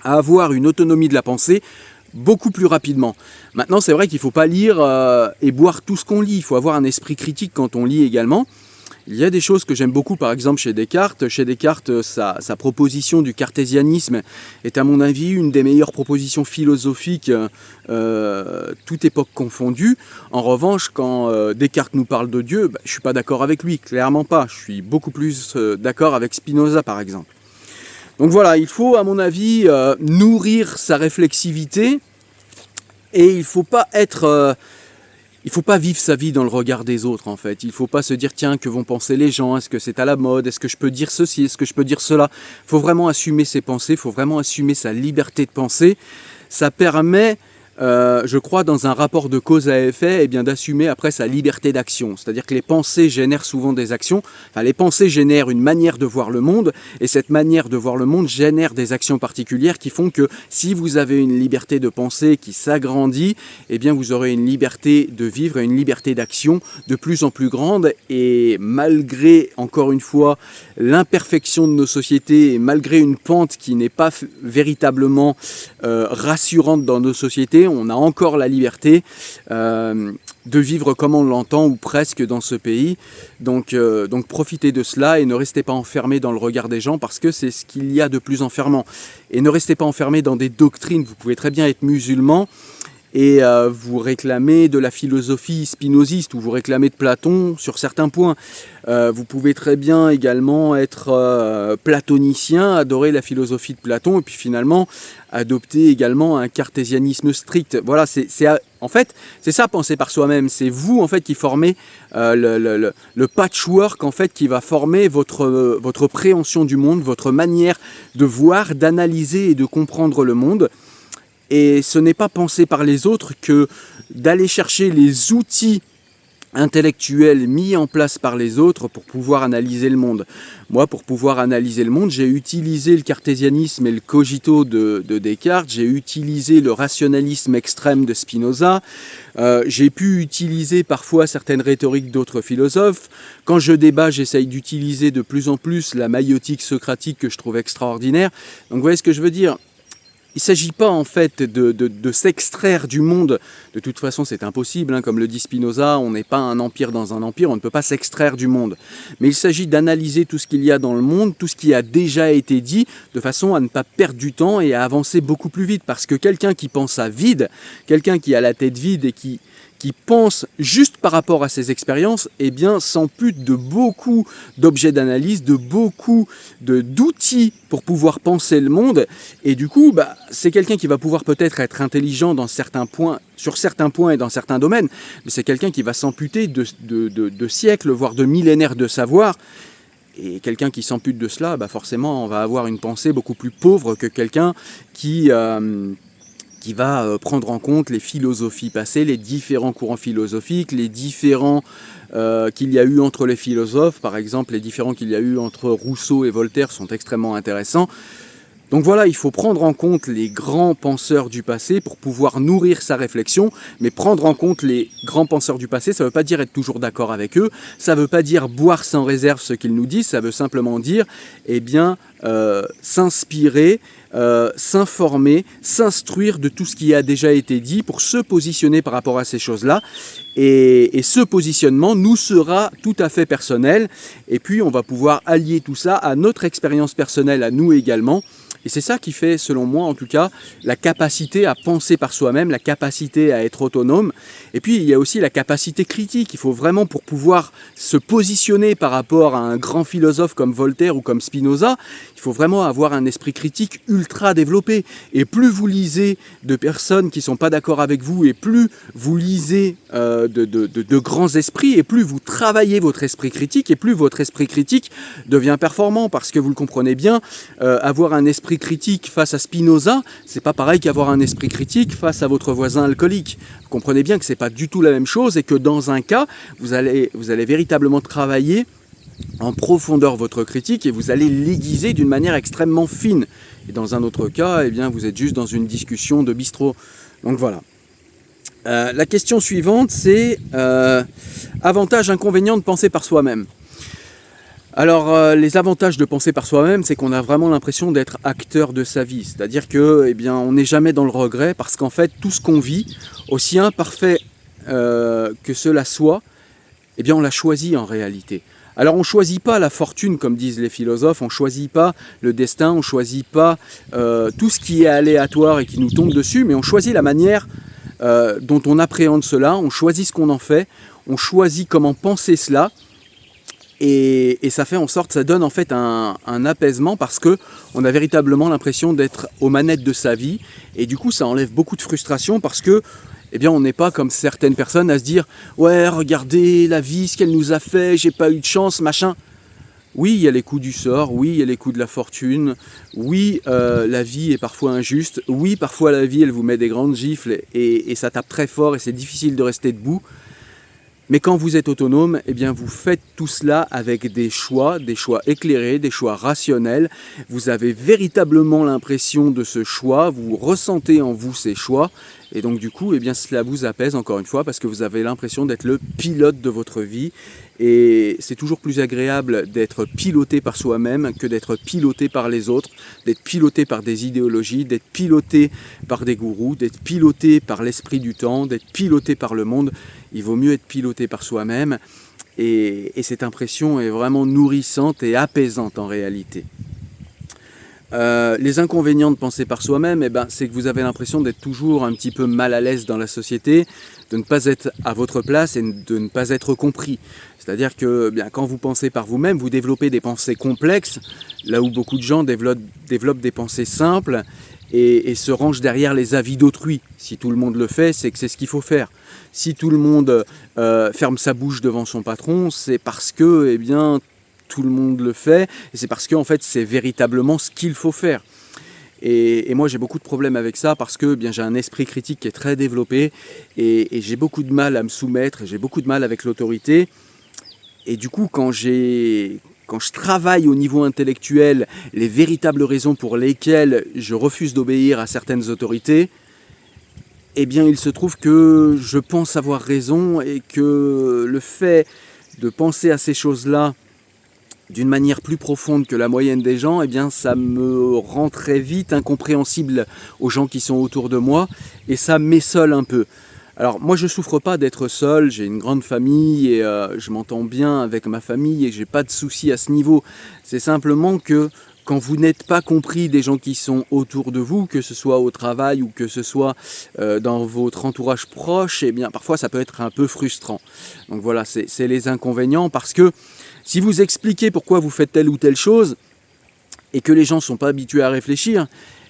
à avoir une autonomie de la pensée beaucoup plus rapidement. Maintenant, c'est vrai qu'il ne faut pas lire et boire tout ce qu'on lit. Il faut avoir un esprit critique quand on lit également. Il y a des choses que j'aime beaucoup, par exemple chez Descartes. Chez Descartes, sa proposition du cartésianisme est à mon avis une des meilleures propositions philosophiques, toute époque confondue. En revanche, quand Descartes nous parle de Dieu, je ne suis pas d'accord avec lui, clairement pas. Je suis beaucoup plus d'accord avec Spinoza, par exemple. Donc voilà, il faut, à mon avis, nourrir sa réflexivité, et il ne faut pas être... il ne faut pas vivre sa vie dans le regard des autres, en fait. Il ne faut pas se dire, tiens, que vont penser les gens? Est-ce que c'est à la mode? Est-ce que je peux dire ceci? Est-ce que je peux dire cela? Il faut vraiment assumer ses pensées, il faut vraiment assumer sa liberté de penser. Ça permet, je crois, dans un rapport de cause à effet, eh bien, d'assumer après sa liberté d'action. C'est-à-dire que les pensées génèrent souvent des actions. Enfin, les pensées génèrent une manière de voir le monde, et cette manière de voir le monde génère des actions particulières qui font que si vous avez une liberté de pensée qui s'agrandit, eh bien, vous aurez une liberté de vivre et une liberté d'action de plus en plus grande. Et malgré, encore une fois, l'imperfection de nos sociétés, et malgré une pente qui n'est pas véritablement rassurante dans nos sociétés, on a encore la liberté de vivre comme on l'entend, ou presque, dans ce pays. Donc profitez de cela et ne restez pas enfermés dans le regard des gens, parce que c'est ce qu'il y a de plus enfermant. Et ne restez pas enfermés dans des doctrines. Vous pouvez très bien être musulman et vous réclamez de la philosophie spinoziste, ou vous réclamez de Platon sur certains points. Vous pouvez très bien également être platonicien, adorer la philosophie de Platon, et puis finalement adopter également un cartésianisme strict. Voilà, en fait, c'est ça, penser par soi-même. C'est vous, en fait, qui formez le patchwork, en fait, qui va former votre préhension du monde, votre manière de voir, d'analyser et de comprendre le monde. Et ce n'est pas penser par les autres que d'aller chercher les outils intellectuels mis en place par les autres pour pouvoir analyser le monde. Moi, pour pouvoir analyser le monde, j'ai utilisé le cartésianisme et le cogito de Descartes, j'ai utilisé le rationalisme extrême de Spinoza, j'ai pu utiliser parfois certaines rhétoriques d'autres philosophes. Quand je débat, j'essaye d'utiliser de plus en plus la maïotique socratique que je trouve extraordinaire. Donc vous voyez ce que je veux dire? Il ne s'agit pas en fait de s'extraire du monde. De toute façon, c'est impossible, hein, comme le dit Spinoza, on n'est pas un empire dans un empire, on ne peut pas s'extraire du monde. Mais il s'agit d'analyser tout ce qu'il y a dans le monde, tout ce qui a déjà été dit, de façon à ne pas perdre du temps et à avancer beaucoup plus vite. Parce que quelqu'un qui pense à vide, quelqu'un qui a la tête vide et qui pense juste par rapport à ses expériences, eh bien, s'ampute de beaucoup d'objets d'analyse, de beaucoup d'outils pour pouvoir penser le monde. Et du coup, c'est quelqu'un qui va pouvoir peut-être être intelligent dans certains points, sur certains points et dans certains domaines, mais c'est quelqu'un qui va s'amputer de siècles, voire de millénaires de savoir. Et quelqu'un qui s'ampute de cela, forcément, on va avoir une pensée beaucoup plus pauvre que quelqu'un qui va prendre en compte les philosophies passées, les différents courants philosophiques, les différents qu'il y a eu entre les philosophes. Par exemple, les différents qu'il y a eu entre Rousseau et Voltaire sont extrêmement intéressants. Donc voilà, il faut prendre en compte les grands penseurs du passé pour pouvoir nourrir sa réflexion, mais prendre en compte les grands penseurs du passé, ça ne veut pas dire être toujours d'accord avec eux, ça ne veut pas dire boire sans réserve ce qu'ils nous disent, ça veut simplement dire, s'inspirer, s'informer, s'instruire de tout ce qui a déjà été dit pour se positionner par rapport à ces choses-là Et ce positionnement nous sera tout à fait personnel. Et puis on va pouvoir allier tout ça à notre expérience personnelle, à nous également. Et c'est ça qui fait, selon moi en tout cas, la capacité à penser par soi-même, la capacité à être autonome. Et puis il y a aussi la capacité critique. Il faut vraiment, pour pouvoir se positionner par rapport à un grand philosophe comme Voltaire ou comme Spinoza, il faut vraiment avoir un esprit critique ultra développé. Et plus vous lisez de personnes qui ne sont pas d'accord avec vous, et plus vous lisez de grands esprits, et plus vous travaillez votre esprit critique, et plus votre esprit critique devient performant. Parce que vous le comprenez bien, avoir un esprit critique face à Spinoza, c'est pas pareil qu'avoir un esprit critique face à votre voisin alcoolique. Vous comprenez bien que c'est pas du tout la même chose et que dans un cas, vous allez véritablement travailler en profondeur votre critique et vous allez l'aiguiser d'une manière extrêmement fine. Et dans un autre cas, eh bien, vous êtes juste dans une discussion de bistrot. Donc voilà. La question suivante, c'est avantages, inconvénients de penser par soi-même. Alors, les avantages de penser par soi-même, c'est qu'on a vraiment l'impression d'être acteur de sa vie. C'est-à-dire que, eh bien, on n'est jamais dans le regret parce qu'en fait, tout ce qu'on vit, aussi imparfait que cela soit, eh bien, on l'a choisi en réalité. Alors, on ne choisit pas la fortune, comme disent les philosophes, on ne choisit pas le destin, on ne choisit pas tout ce qui est aléatoire et qui nous tombe dessus, mais on choisit la manière dont on appréhende cela, on choisit ce qu'on en fait, on choisit comment penser cela. Et ça fait en sorte, ça donne en fait un apaisement parce que on a véritablement l'impression d'être aux manettes de sa vie et du coup ça enlève beaucoup de frustration parce que eh bien on n'est pas comme certaines personnes à se dire ouais regardez la vie, ce qu'elle nous a fait, j'ai pas eu de chance, machin. Oui, il y a les coups du sort, oui, il y a les coups de la fortune, oui, la vie est parfois injuste, oui, parfois la vie elle vous met des grandes gifles et ça tape très fort et c'est difficile de rester debout. Mais quand vous êtes autonome, eh bien vous faites tout cela avec des choix éclairés, des choix rationnels. Vous avez véritablement l'impression de ce choix, vous ressentez en vous ces choix. Et donc du coup, eh bien, cela vous apaise encore une fois parce que vous avez l'impression d'être le pilote de votre vie. Et c'est toujours plus agréable d'être piloté par soi-même que d'être piloté par les autres, d'être piloté par des idéologies, d'être piloté par des gourous, d'être piloté par l'esprit du temps, d'être piloté par le monde. Il vaut mieux être piloté par soi-même et cette impression est vraiment nourrissante et apaisante en réalité. Les inconvénients de penser par soi-même, eh ben, c'est que vous avez l'impression d'être toujours un petit peu mal à l'aise dans la société, de ne pas être à votre place et de ne pas être compris. C'est-à-dire que bien, quand vous pensez par vous-même, vous développez des pensées complexes, là où beaucoup de gens développent des pensées simples et se rangent derrière les avis d'autrui. Si tout le monde le fait, c'est que c'est ce qu'il faut faire. Si tout le monde ferme sa bouche devant son patron, c'est parce que eh bien, tout le monde le fait, et c'est parce que en fait, c'est véritablement ce qu'il faut faire. Et moi, j'ai beaucoup de problèmes avec ça parce que bien, j'ai un esprit critique qui est très développé et j'ai beaucoup de mal à me soumettre, j'ai beaucoup de mal avec l'autorité. Et du coup, quand je travaille au niveau intellectuel les véritables raisons pour lesquelles je refuse d'obéir à certaines autorités, eh bien, il se trouve que je pense avoir raison et que le fait de penser à ces choses-là d'une manière plus profonde que la moyenne des gens, eh bien, ça me rend très vite incompréhensible aux gens qui sont autour de moi et ça m'essole un peu. Alors moi je souffre pas d'être seul, j'ai une grande famille et je m'entends bien avec ma famille et j'ai pas de soucis à ce niveau. C'est simplement que quand vous n'êtes pas compris des gens qui sont autour de vous, que ce soit au travail ou que ce soit dans votre entourage proche, eh bien parfois ça peut être un peu frustrant. Donc voilà, c'est les inconvénients parce que si vous expliquez pourquoi vous faites telle ou telle chose et que les gens ne sont pas habitués à réfléchir,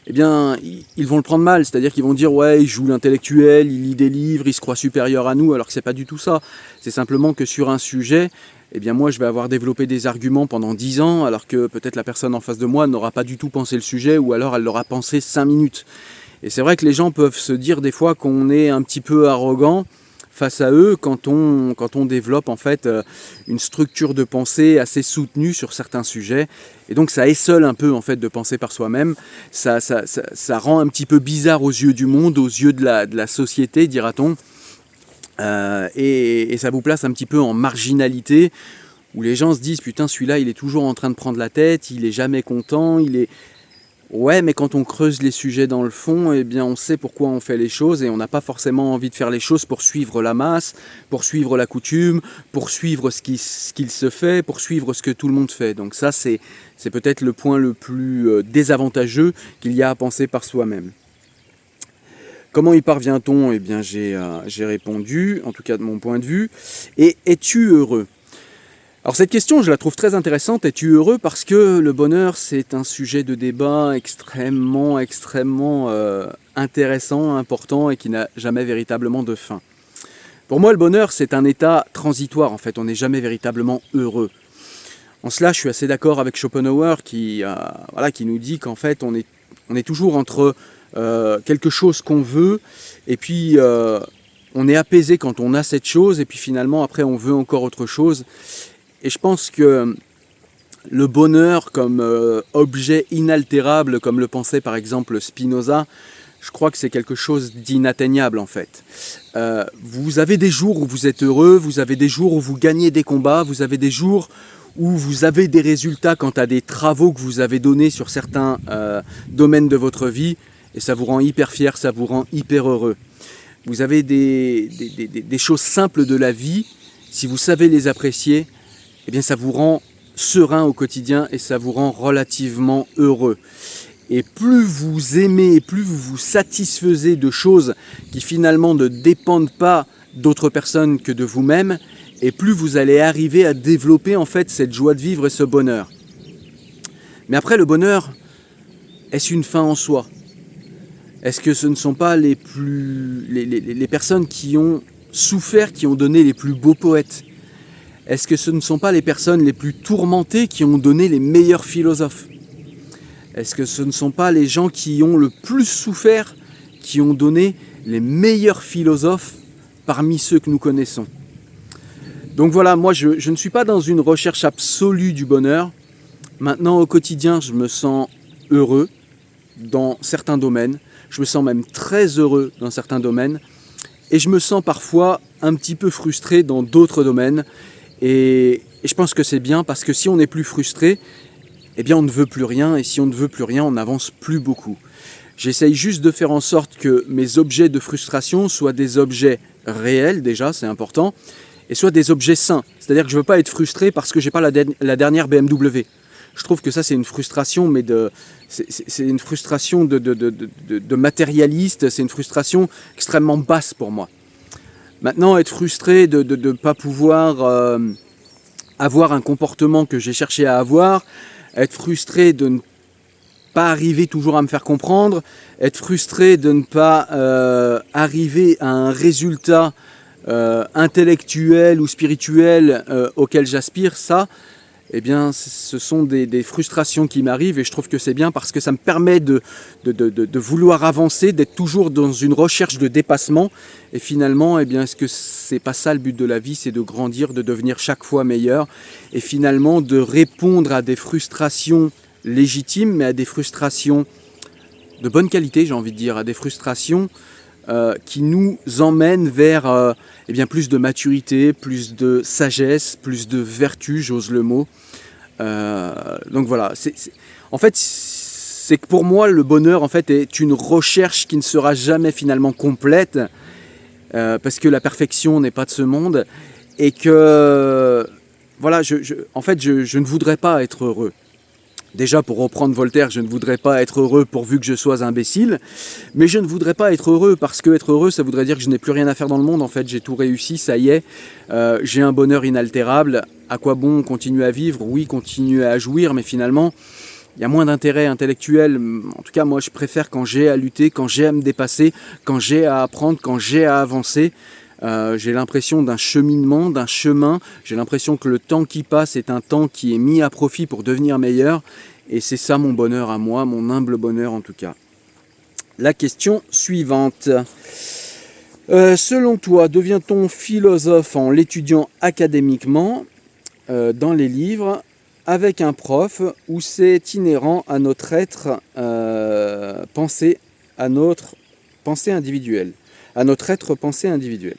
eh bien, ils vont le prendre mal. C'est-à-dire qu'ils vont dire « ouais, il joue l'intellectuel, il lit des livres, il se croit supérieur à nous », alors que c'est pas du tout ça. C'est simplement que sur un sujet, eh bien moi je vais avoir développé des arguments pendant 10 ans, alors que peut-être la personne en face de moi n'aura pas du tout pensé le sujet, ou alors elle l'aura pensé 5 minutes. Et c'est vrai que les gens peuvent se dire des fois qu'on est un petit peu arrogant face à eux quand on développe en fait une structure de pensée assez soutenue sur certains sujets. Et donc ça essole un peu en fait de penser par soi-même. Ça rend un petit peu bizarre aux yeux du monde, aux yeux de la société, dira-t-on. Et ça vous place un petit peu en marginalité, où les gens se disent « putain, celui-là, il est toujours en train de prendre la tête, il est jamais content, il est... » Ouais, mais quand on creuse les sujets dans le fond, eh bien on sait pourquoi on fait les choses et on n'a pas forcément envie de faire les choses pour suivre la masse, pour suivre la coutume, pour suivre ce qu'il se fait, pour suivre ce que tout le monde fait. Donc ça, c'est peut-être le point le plus désavantageux qu'il y a à penser par soi-même. Comment y parvient-on? Eh bien j'ai répondu, en tout cas de mon point de vue. Et es-tu heureux? Alors cette question, je la trouve très intéressante. Es-tu heureux? Parce que le bonheur, c'est un sujet de débat extrêmement intéressant, important et qui n'a jamais véritablement de fin. Pour moi, le bonheur, c'est un état transitoire. En fait, on n'est jamais véritablement heureux. En cela, je suis assez d'accord avec Schopenhauer qui nous dit qu'en fait, on est toujours entre quelque chose qu'on veut et puis on est apaisé quand on a cette chose et puis finalement, après, on veut encore autre chose. Et je pense que le bonheur comme objet inaltérable, comme le pensait par exemple Spinoza, je crois que c'est quelque chose d'inatteignable en fait. Vous avez des jours où vous êtes heureux, vous avez des jours où vous gagnez des combats, vous avez des jours où vous avez des résultats quant à des travaux que vous avez donnés sur certains domaines de votre vie, et ça vous rend hyper fier, ça vous rend hyper heureux. Vous avez des choses simples de la vie, si vous savez les apprécier, eh bien ça vous rend serein au quotidien et ça vous rend relativement heureux. Et plus vous aimez, plus vous vous satisfaisez de choses qui finalement ne dépendent pas d'autres personnes que de vous-même, et plus vous allez arriver à développer en fait cette joie de vivre et ce bonheur. Mais après, le bonheur, est-ce une fin en soi? Est-ce que ce ne sont pas les personnes qui ont souffert, qui ont donné les plus beaux poètes? Est-ce que ce ne sont pas les personnes les plus tourmentées qui ont donné les meilleurs philosophes? Est-ce que ce ne sont pas les gens qui ont le plus souffert qui ont donné les meilleurs philosophes parmi ceux que nous connaissons? Donc voilà, moi je ne suis pas dans une recherche absolue du bonheur. Maintenant, au quotidien, je me sens heureux dans certains domaines. Je me sens même très heureux dans certains domaines. Et je me sens parfois un petit peu frustré dans d'autres domaines. Et je pense que c'est bien parce que si on n'est plus frustré, eh bien on ne veut plus rien. Et si on ne veut plus rien, on n'avance plus beaucoup. J'essaye juste de faire en sorte que mes objets de frustration soient des objets réels, déjà, c'est important, et soient des objets sains. C'est-à-dire que je ne veux pas être frustré parce que je n'ai pas la dernière BMW. Je trouve que ça, c'est une frustration, mais c'est une frustration de matérialiste, c'est une frustration extrêmement basse pour moi. Maintenant, être frustré de ne pas pouvoir avoir un comportement que j'ai cherché à avoir, être frustré de ne pas arriver toujours à me faire comprendre, être frustré de ne pas arriver à un résultat intellectuel ou spirituel auquel j'aspire, ça, eh bien, ce sont des frustrations qui m'arrivent et je trouve que c'est bien parce que ça me permet de vouloir avancer, d'être toujours dans une recherche de dépassement. Et finalement, eh bien, est-ce que c'est pas ça le but de la vie? C'est de grandir, de devenir chaque fois meilleur et finalement de répondre à des frustrations légitimes, mais à des frustrations de bonne qualité, j'ai envie de dire, à des frustrations qui nous emmènent vers eh bien, plus de maturité, plus de sagesse, plus de vertu, j'ose le mot. Donc voilà, en fait, c'est que pour moi, le bonheur en fait, est une recherche qui ne sera jamais finalement complète, parce que la perfection n'est pas de ce monde, et que voilà, en fait, je ne voudrais pas être heureux. Déjà, pour reprendre Voltaire, je ne voudrais pas être heureux pourvu que je sois imbécile, mais je ne voudrais pas être heureux parce que être heureux, ça voudrait dire que je n'ai plus rien à faire dans le monde. En fait, j'ai tout réussi, ça y est, j'ai un bonheur inaltérable. À quoi bon continuer à vivre? Oui, continuer à jouir, mais finalement, il y a moins d'intérêt intellectuel. En tout cas, moi, je préfère quand j'ai à lutter, quand j'ai à me dépasser, quand j'ai à apprendre, quand j'ai à avancer. J'ai l'impression d'un cheminement, d'un chemin. J'ai l'impression que le temps qui passe est un temps qui est mis à profit pour devenir meilleur. Et c'est ça mon bonheur à moi, mon humble bonheur en tout cas. La question suivante. Selon toi, devient-on philosophe en l'étudiant académiquement, dans les livres, avec un prof, ou c'est inhérent à notre être pensée, à notre pensée individuelle, à notre être pensée individuelle?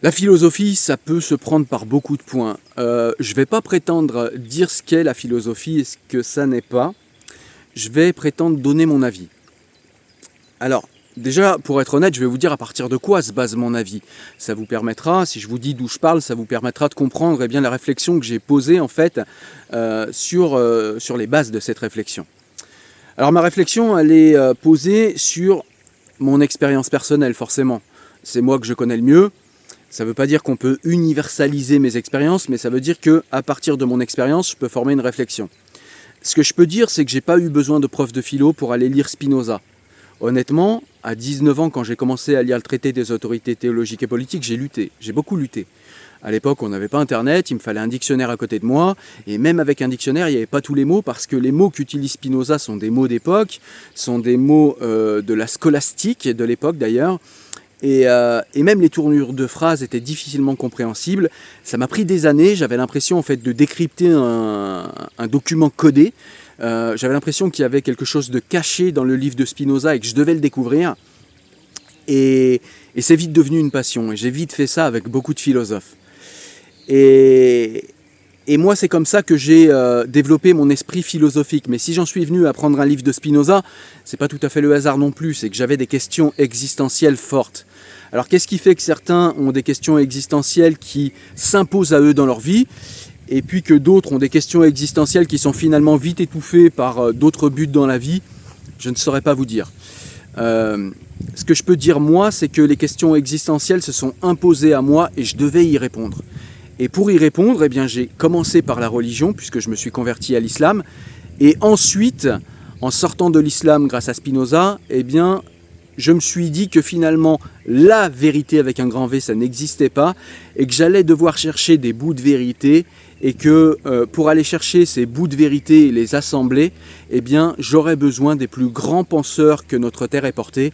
La philosophie, ça peut se prendre par beaucoup de points. Je ne vais pas prétendre dire ce qu'est la philosophie et ce que ça n'est pas. je vais prétendre donner mon avis. Alors, déjà, pour être honnête, je vais vous dire à partir de quoi se base mon avis. Ça vous permettra, si je vous dis d'où je parle, ça vous permettra de comprendre bien la réflexion que j'ai posée en fait sur les bases de cette réflexion. Alors ma réflexion, elle est posée sur mon expérience personnelle, forcément. C'est moi que je connais le mieux. Ça ne veut pas dire qu'on peut universaliser mes expériences, mais ça veut dire qu'à partir de mon expérience, je peux former une réflexion. Ce que je peux dire, c'est que je n'ai pas eu besoin de prof de philo pour aller lire Spinoza. Honnêtement, à 19 ans, quand j'ai commencé à lire le traité des autorités théologiques et politiques, j'ai lutté, j'ai beaucoup lutté. À l'époque, on n'avait pas Internet, il me fallait un dictionnaire à côté de moi, et même avec un dictionnaire, il n'y avait pas tous les mots, parce que les mots qu'utilise Spinoza sont des mots d'époque, sont des mots de la scolastique de l'époque d'ailleurs, et même les tournures de phrases étaient difficilement compréhensibles. Ça m'a pris des années, j'avais l'impression en fait de décrypter un document codé. J'avais l'impression qu'il y avait quelque chose de caché dans le livre de Spinoza et que je devais le découvrir. Et c'est vite devenu une passion, et j'ai vite fait ça avec beaucoup de philosophes. Et moi, c'est comme ça que j'ai développé mon esprit philosophique. Mais si j'en suis venu à prendre un livre de Spinoza, c'est pas tout à fait le hasard non plus, c'est que j'avais des questions existentielles fortes. Alors qu'est-ce qui fait que certains ont des questions existentielles qui s'imposent à eux dans leur vie, et puis que d'autres ont des questions existentielles qui sont finalement vite étouffées par d'autres buts dans la vie? Je ne saurais pas vous dire. Ce que je peux dire moi, c'est que les questions existentielles se sont imposées à moi et je devais y répondre. Et pour y répondre, eh bien, j'ai commencé par la religion, puisque je me suis converti à l'islam. Et ensuite, en sortant de l'islam grâce à Spinoza, eh bien, je me suis dit que finalement, la vérité avec un grand V, ça n'existait pas, et que j'allais devoir chercher des bouts de vérité, et que pour aller chercher ces bouts de vérité et les assembler, eh bien, j'aurais besoin des plus grands penseurs que notre terre ait portés.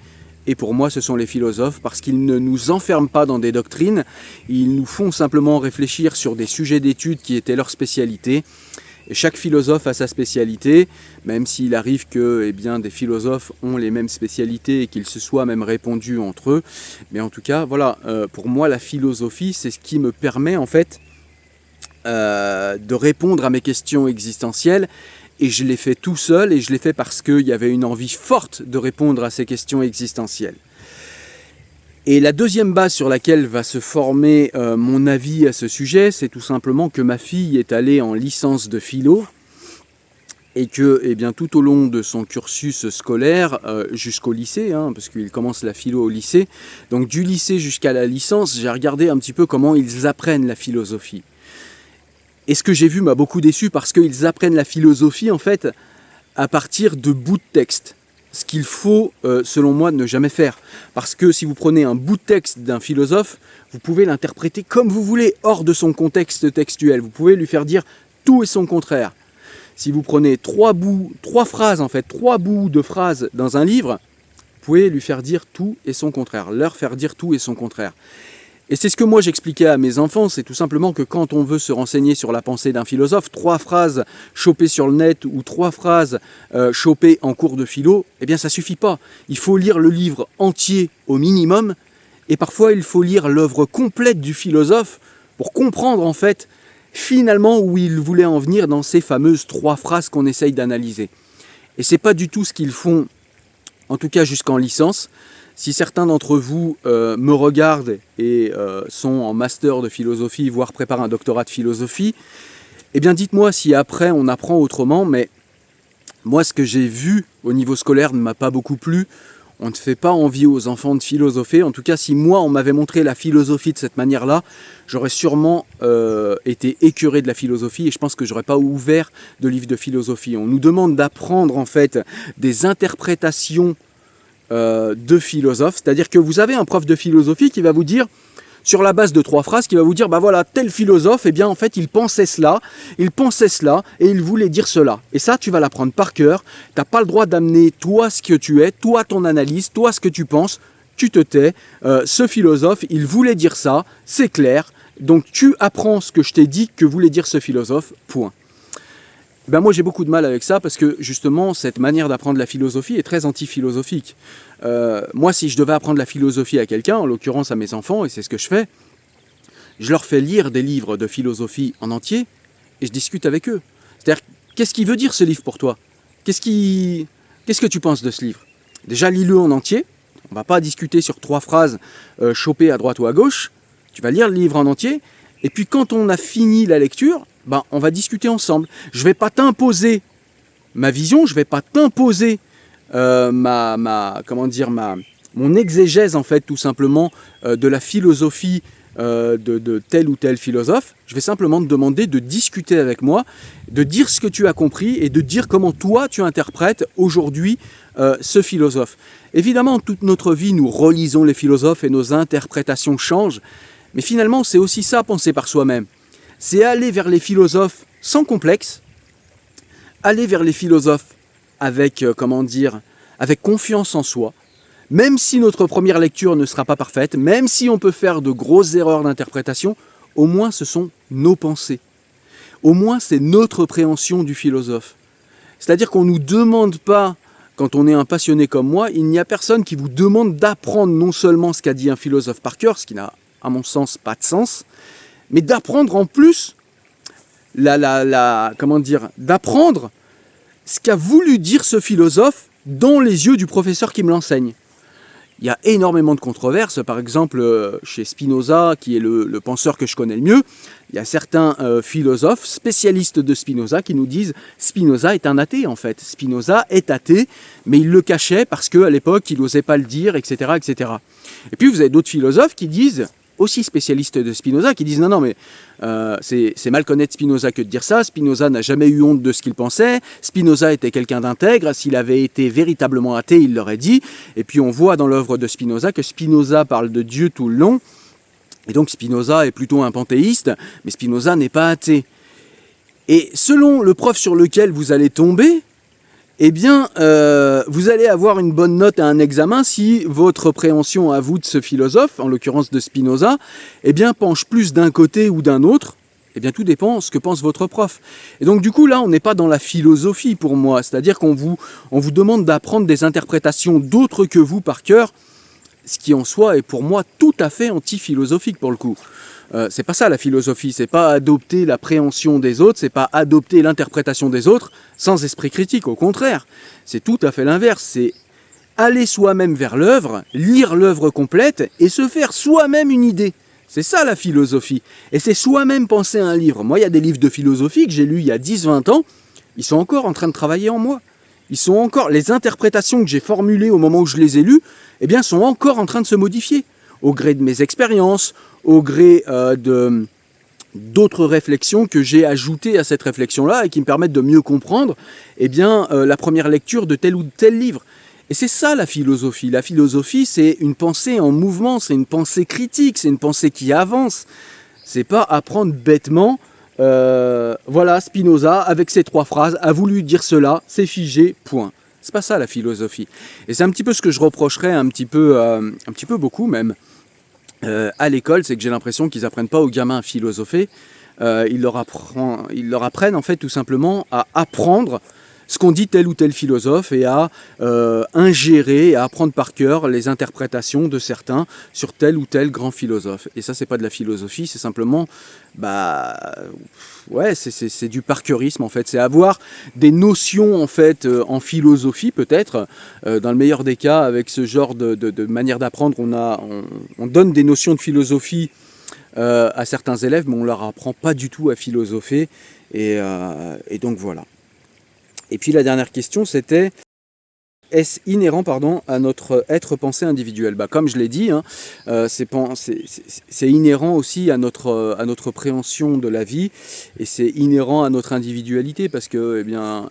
Et pour moi, ce sont les philosophes, parce qu'ils ne nous enferment pas dans des doctrines, ils nous font simplement réfléchir sur des sujets d'études qui étaient leur spécialité. Et chaque philosophe a sa spécialité, même s'il arrive que eh bien, des philosophes ont les mêmes spécialités et qu'ils se soient même répondus entre eux. Mais en tout cas, voilà, pour moi, la philosophie, c'est ce qui me permet en fait de répondre à mes questions existentielles. Et je l'ai fait tout seul, et je l'ai fait parce qu'il y avait une envie forte de répondre à ces questions existentielles. Et la deuxième base sur laquelle va se former mon avis à ce sujet, c'est tout simplement que ma fille est allée en licence de philo, et que eh bien, tout au long de son cursus scolaire, jusqu'au lycée, parce qu'il commence la philo au lycée, donc du lycée jusqu'à la licence, j'ai regardé un petit peu comment ils apprennent la philosophie. Et ce que j'ai vu m'a beaucoup déçu, parce qu'ils apprennent la philosophie en fait à partir de bouts de texte. Ce qu'il faut, selon moi, ne jamais faire. Parce que si vous prenez un bout de texte d'un philosophe, vous pouvez l'interpréter comme vous voulez, hors de son contexte textuel. Vous pouvez lui faire dire tout et son contraire. Si vous prenez trois bouts de phrases dans un livre, vous pouvez lui faire dire tout et son contraire, leur faire dire tout et son contraire. Et c'est ce que moi j'expliquais à mes enfants, c'est tout simplement que quand on veut se renseigner sur la pensée d'un philosophe, 3 phrases chopées sur le net ou 3 phrases chopées en cours de philo, eh bien ça suffit pas. Il faut lire le livre entier au minimum, et parfois il faut lire l'œuvre complète du philosophe pour comprendre en fait finalement où il voulait en venir dans ces fameuses 3 phrases qu'on essaye d'analyser. Et c'est pas du tout ce qu'ils font, en tout cas jusqu'en licence. Si certains d'entre vous me regardent et sont en master de philosophie, voire préparent un doctorat de philosophie, eh bien dites-moi si après on apprend autrement, mais moi ce que j'ai vu au niveau scolaire ne m'a pas beaucoup plu. On ne fait pas envie aux enfants de philosopher. En tout cas, si moi on m'avait montré la philosophie de cette manière-là, j'aurais sûrement été écœuré de la philosophie, et je pense que j'aurais pas ouvert de livre de philosophie. On nous demande d'apprendre en fait des interprétations de philosophes, c'est-à-dire que vous avez un prof de philosophie qui va vous dire, sur la base de 3 phrases, qui va vous dire, bah voilà, tel philosophe, eh bien en fait il pensait cela, et il voulait dire cela. Et ça, tu vas l'apprendre par cœur, t'as pas le droit d'amener toi ce que tu es, toi ton analyse, toi ce que tu penses, tu te tais, ce philosophe, il voulait dire ça, c'est clair, donc tu apprends ce que je t'ai dit que voulait dire ce philosophe, point. Ben moi j'ai beaucoup de mal avec ça, parce que justement cette manière d'apprendre la philosophie est très anti-philosophique. Moi si je devais apprendre la philosophie à quelqu'un, en l'occurrence à mes enfants, et c'est ce que je fais, je leur fais lire des livres de philosophie en entier et je discute avec eux. C'est-à-dire, qu'est-ce qu'il veut dire ce livre pour toi? Qu'est-ce que tu penses de ce livre? Déjà, lis-le en entier. On ne va pas discuter sur 3 phrases chopées à droite ou à gauche. Tu vas lire le livre en entier. Et puis quand on a fini la lecture, on va discuter ensemble. Je ne vais pas t'imposer ma vision, je ne vais pas t'imposer mon exégèse, en fait, tout simplement, de la philosophie de tel ou tel philosophe. Je vais simplement te demander de discuter avec moi, de dire ce que tu as compris et de dire comment toi tu interprètes aujourd'hui ce philosophe. Évidemment, toute notre vie, nous relisons les philosophes et nos interprétations changent, mais finalement, c'est aussi ça, penser par soi-même. C'est aller vers les philosophes sans complexe, aller vers les philosophes avec, avec confiance en soi, même si notre première lecture ne sera pas parfaite, même si on peut faire de grosses erreurs d'interprétation, au moins ce sont nos pensées. Au moins c'est notre préhension du philosophe. C'est-à-dire qu'on ne nous demande pas, quand on est un passionné comme moi, il n'y a personne qui vous demande d'apprendre non seulement ce qu'a dit un philosophe par cœur, ce qui n'a à mon sens pas de sens, mais d'apprendre en plus, d'apprendre ce qu'a voulu dire ce philosophe dans les yeux du professeur qui me l'enseigne. Il y a énormément de controverses, par exemple chez Spinoza, qui est le penseur que je connais le mieux, il y a certains philosophes spécialistes de Spinoza qui nous disent Spinoza est un athée en fait. Spinoza est athée, mais il le cachait parce qu'à l'époque il n'osait pas le dire, etc., etc. Et puis vous avez d'autres philosophes qui disent, aussi spécialistes de Spinoza, qui disent non mais c'est mal connaître Spinoza que de dire ça, Spinoza n'a jamais eu honte de ce qu'il pensait, Spinoza était quelqu'un d'intègre, s'il avait été véritablement athée, il l'aurait dit, et puis on voit dans l'œuvre de Spinoza que Spinoza parle de Dieu tout le long, et donc Spinoza est plutôt un panthéiste, mais Spinoza n'est pas athée. Et selon le prof sur lequel vous allez tomber, eh bien, vous allez avoir une bonne note à un examen si votre préhension à vous de ce philosophe, en l'occurrence de Spinoza, eh bien, penche plus d'un côté ou d'un autre. Eh bien, tout dépend de ce que pense votre prof. Et donc, du coup, là, on n'est pas dans la philosophie pour moi. C'est-à-dire qu'on vous demande d'apprendre des interprétations d'autres que vous par cœur, ce qui en soi est pour moi tout à fait anti-philosophique pour le coup. C'est pas ça la philosophie, c'est pas adopter la préhension des autres, c'est pas adopter l'interprétation des autres sans esprit critique, au contraire. C'est tout à fait l'inverse, c'est aller soi-même vers l'œuvre, lire l'œuvre complète et se faire soi-même une idée. C'est ça la philosophie. Et c'est soi-même penser à un livre. Moi, il y a des livres de philosophie que j'ai lus il y a 10-20 ans, ils sont encore en train de travailler en moi. Ils sont encore, les interprétations que j'ai formulées au moment où je les ai lues, eh bien, sont encore en train de se modifier, au gré de mes expériences, au gré d'autres réflexions que j'ai ajoutées à cette réflexion-là et qui me permettent de mieux comprendre eh bien, la première lecture de tel ou tel livre. Et c'est ça la philosophie. La philosophie, c'est une pensée en mouvement, c'est une pensée critique, c'est une pensée qui avance. C'est pas apprendre bêtement, voilà, Spinoza, avec ses 3 phrases, a voulu dire cela, c'est figé, point. C'est pas ça la philosophie. Et c'est un petit peu ce que je reprocherais un petit peu beaucoup même, à l'école, c'est que j'ai l'impression qu'ils n'apprennent pas aux gamins à philosopher, ils leur apprennent en fait tout simplement à apprendre ce qu'on dit tel ou tel philosophe et à ingérer, à apprendre par cœur les interprétations de certains sur tel ou tel grand philosophe. Et ça, c'est pas de la philosophie, c'est simplement, c'est du parcourisme en fait. C'est avoir des notions en fait en philosophie peut-être. Dans le meilleur des cas, avec ce genre de manière d'apprendre, on donne des notions de philosophie à certains élèves, mais on leur apprend pas du tout à philosopher. Et donc voilà. Et puis la dernière question, c'était est-ce inhérent à notre être pensée individuel ? Comme je l'ai dit, c'est inhérent aussi à notre préhension de la vie et c'est inhérent à notre individualité parce que,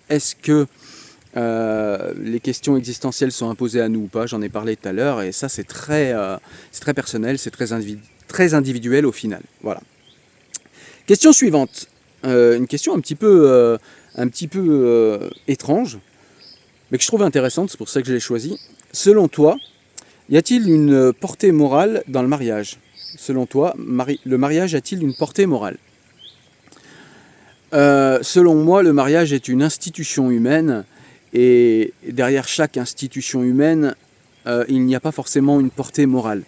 est-ce que les questions existentielles sont imposées à nous ou pas ? J'en ai parlé tout à l'heure et ça c'est très personnel, c'est très individuel au final. Voilà. Question suivante. Une question un petit peu étrange, mais que je trouve intéressante, c'est pour ça que je l'ai choisie. Selon toi, y a-t-il une portée morale dans le mariage ? Selon toi, le mariage a-t-il une portée morale ? Selon moi, le mariage est une institution humaine, et derrière chaque institution humaine, il n'y a pas forcément une portée morale.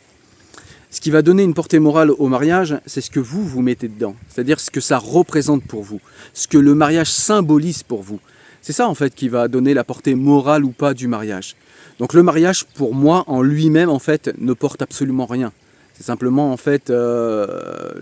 Ce qui va donner une portée morale au mariage, c'est ce que vous mettez dedans. C'est-à-dire ce que ça représente pour vous, ce que le mariage symbolise pour vous. C'est ça en fait qui va donner la portée morale ou pas du mariage. Donc le mariage pour moi en lui-même en fait ne porte absolument rien. C'est simplement en fait une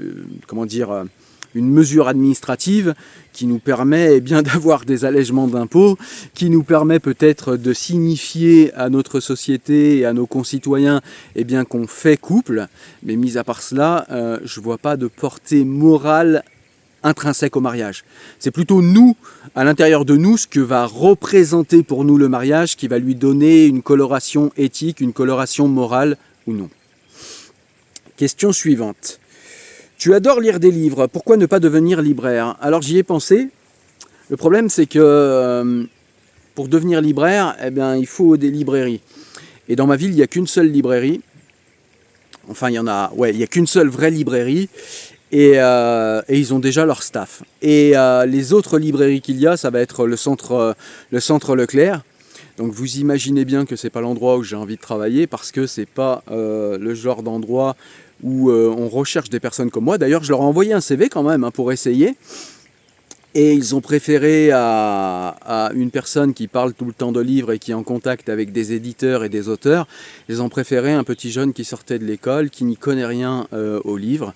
mesure administrative qui nous permet bien d'avoir des allègements d'impôts, qui nous permet peut-être de signifier à notre société et à nos concitoyens bien qu'on fait couple. Mais mis à part cela, je ne vois pas de portée morale intrinsèque au mariage. C'est plutôt nous, à l'intérieur de nous, ce que va représenter pour nous le mariage qui va lui donner une coloration éthique, une coloration morale ou non. Question suivante. Tu adores lire des livres, pourquoi ne pas devenir libraire? Alors j'y ai pensé. Le problème c'est que pour devenir libraire, il faut des librairies. Et dans ma ville, il n'y a qu'une seule librairie. Enfin, il y a qu'une seule vraie librairie. Et ils ont déjà leur staff. Et les autres librairies qu'il y a, ça va être le centre Leclerc. Donc vous imaginez bien que c'est pas l'endroit où j'ai envie de travailler parce que c'est pas le genre d'endroit où on recherche des personnes comme moi. D'ailleurs, je leur ai envoyé un CV quand même pour essayer. Et ils ont préféré à une personne qui parle tout le temps de livres et qui est en contact avec des éditeurs et des auteurs, ils ont préféré un petit jeune qui sortait de l'école, qui n'y connaît rien aux livres.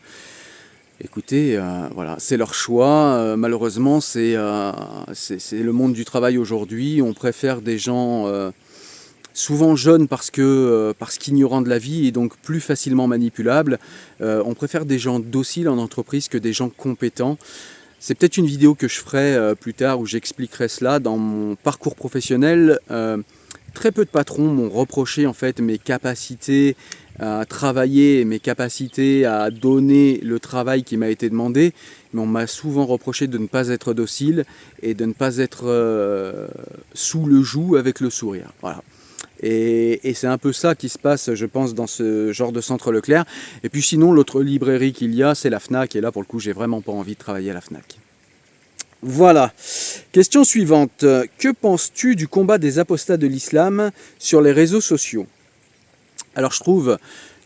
Écoutez, voilà, c'est leur choix. Malheureusement, c'est le monde du travail aujourd'hui. On préfère des gens souvent jeunes parce qu'ignorants de la vie et donc plus facilement manipulables. On préfère des gens dociles en entreprise que des gens compétents. C'est peut-être une vidéo que je ferai plus tard où j'expliquerai cela. Dans mon parcours professionnel, très peu de patrons m'ont reproché en fait mes capacités à travailler, mes capacités à donner le travail qui m'a été demandé, mais on m'a souvent reproché de ne pas être docile et de ne pas être sous le joug avec le sourire. Voilà. Et c'est un peu ça qui se passe, je pense, dans ce genre de centre Leclerc. Et puis sinon, l'autre librairie qu'il y a, c'est la Fnac. Et là, pour le coup, j'ai vraiment pas envie de travailler à la Fnac. Voilà. Question suivante. Que penses-tu du combat des apostats de l'islam sur les réseaux sociaux? Alors je trouve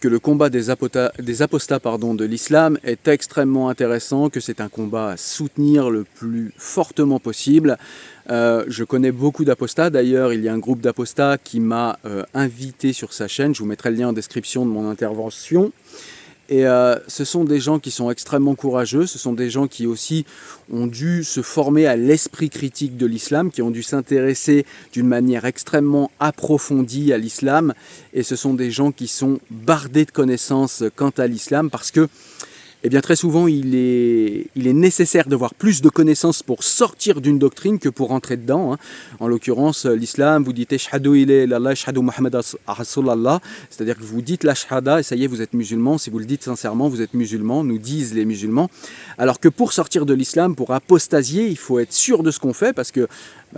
que le combat des apostats de l'islam est extrêmement intéressant, que c'est un combat à soutenir le plus fortement possible. Je connais beaucoup d'apostats, d'ailleurs il y a un groupe d'apostats qui m'a invité sur sa chaîne, je vous mettrai le lien en description de mon intervention. Et ce sont des gens qui sont extrêmement courageux, ce sont des gens qui aussi ont dû se former à l'esprit critique de l'islam, qui ont dû s'intéresser d'une manière extrêmement approfondie à l'islam. Et ce sont des gens qui sont bardés de connaissances quant à l'islam parce que très souvent il est nécessaire d'avoir plus de connaissances pour sortir d'une doctrine que pour rentrer dedans. En l'occurrence, l'islam, vous dites Ashhadu ilallah, Ashhadu Muhammad Rasulallah, c'est-à-dire que vous dites la shahada et ça y est, vous êtes musulman. Si vous le dites sincèrement, vous êtes musulman, nous disent les musulmans. Alors que pour sortir de l'islam, pour apostasier, il faut être sûr de ce qu'on fait parce que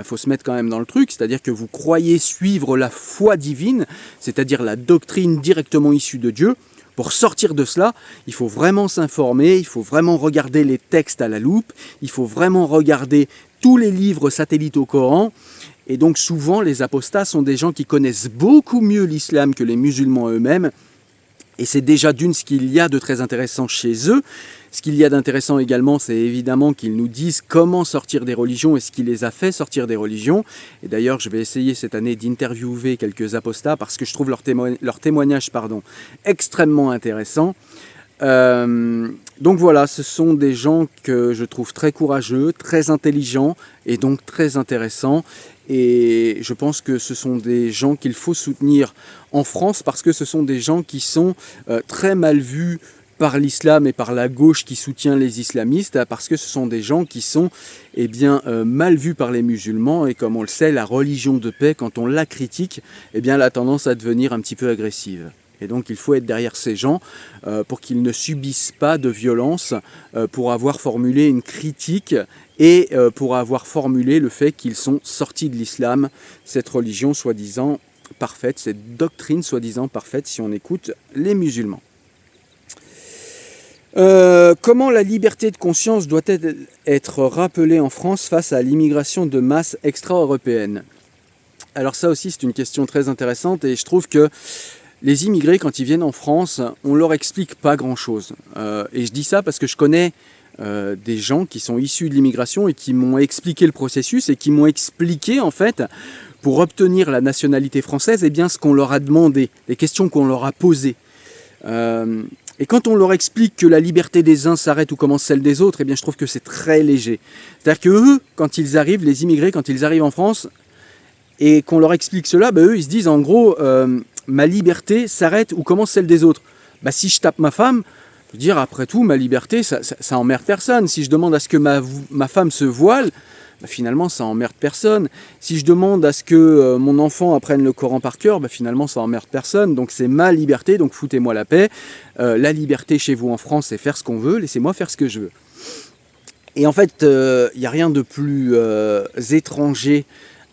faut se mettre quand même dans le truc, c'est-à-dire que vous croyez suivre la foi divine, c'est-à-dire la doctrine directement issue de Dieu. Pour sortir de cela, il faut vraiment s'informer, il faut vraiment regarder les textes à la loupe, il faut vraiment regarder tous les livres satellites au Coran. Et donc souvent, les apostats sont des gens qui connaissent beaucoup mieux l'islam que les musulmans eux-mêmes. Et c'est déjà d'une ce qu'il y a de très intéressant chez eux. Ce qu'il y a d'intéressant également, c'est évidemment qu'ils nous disent comment sortir des religions et ce qui les a fait sortir des religions. Et d'ailleurs, je vais essayer cette année d'interviewer quelques apostats parce que je trouve leur témoignage extrêmement intéressant. Donc voilà, ce sont des gens que je trouve très courageux, très intelligents et donc très intéressants. Et je pense que ce sont des gens qu'il faut soutenir en France parce que ce sont des gens qui sont très mal vus par l'islam et par la gauche qui soutient les islamistes, parce que ce sont des gens qui sont mal vus par les musulmans. Et comme on le sait, la religion de paix, quand on la critique, elle a tendance à devenir un petit peu agressive. Et donc il faut être derrière ces gens pour qu'ils ne subissent pas de violence, pour avoir formulé une critique et pour avoir formulé le fait qu'ils sont sortis de l'islam, cette religion soi-disant parfaite, cette doctrine soi-disant parfaite si on écoute les musulmans. Comment la liberté de conscience doit être rappelée en France face à l'immigration de masse extra-européenne? Alors ça aussi c'est une question très intéressante et je trouve que les immigrés quand ils viennent en France, on leur explique pas grand-chose. Et je dis ça parce que je connais des gens qui sont issus de l'immigration et qui m'ont expliqué le processus et qui m'ont expliqué en fait, pour obtenir la nationalité française, eh bien, ce qu'on leur a demandé, les questions qu'on leur a posées. Et quand on leur explique que la liberté des uns s'arrête où commence celle des autres, eh bien, je trouve que c'est très léger. C'est-à-dire que eux, quand ils arrivent, les immigrés, quand ils arrivent en France, et qu'on leur explique cela, eux, ils se disent en gros, ma liberté s'arrête où commence celle des autres. Si je tape ma femme, je veux dire, après tout, ma liberté, ça emmerde personne. Si je demande à ce que ma femme se voile, finalement, ça emmerde personne. Si je demande à ce que mon enfant apprenne le Coran par cœur, finalement, ça emmerde personne. Donc c'est ma liberté, donc foutez-moi la paix. La liberté chez vous en France, c'est faire ce qu'on veut, laissez-moi faire ce que je veux. Et en fait, il n'y a rien de plus étranger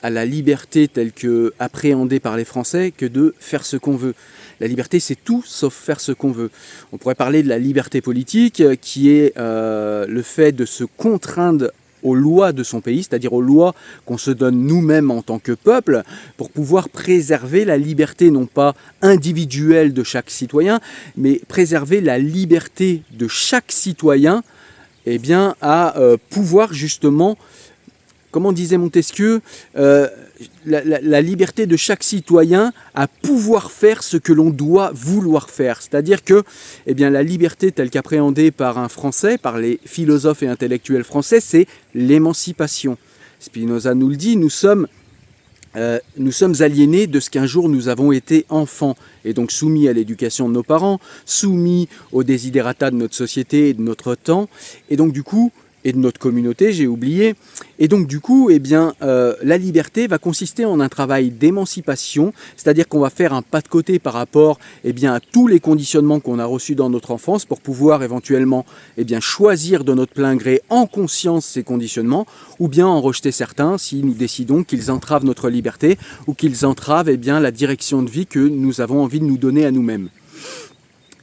à la liberté telle que appréhendée par les Français que de faire ce qu'on veut. La liberté, c'est tout sauf faire ce qu'on veut. On pourrait parler de la liberté politique, qui est le fait de se contraindre aux lois de son pays, c'est-à-dire aux lois qu'on se donne nous-mêmes en tant que peuple, pour pouvoir préserver la liberté, non pas individuelle de chaque citoyen, mais préserver la liberté de chaque citoyen, à pouvoir justement, comment disait Montesquieu, la liberté de chaque citoyen à pouvoir faire ce que l'on doit vouloir faire. C'est-à-dire que la liberté telle qu'appréhendée par un Français, par les philosophes et intellectuels français, c'est l'émancipation. Spinoza nous le dit, nous sommes aliénés de ce qu'un jour nous avons été enfants, et donc soumis à l'éducation de nos parents, soumis aux desiderata de notre société et de notre temps, et donc du coup, et de notre communauté, j'ai oublié. Et donc du coup, la liberté va consister en un travail d'émancipation, c'est-à-dire qu'on va faire un pas de côté par rapport à tous les conditionnements qu'on a reçus dans notre enfance pour pouvoir éventuellement choisir de notre plein gré en conscience ces conditionnements, ou bien en rejeter certains si nous décidons qu'ils entravent notre liberté ou qu'ils entravent la direction de vie que nous avons envie de nous donner à nous-mêmes.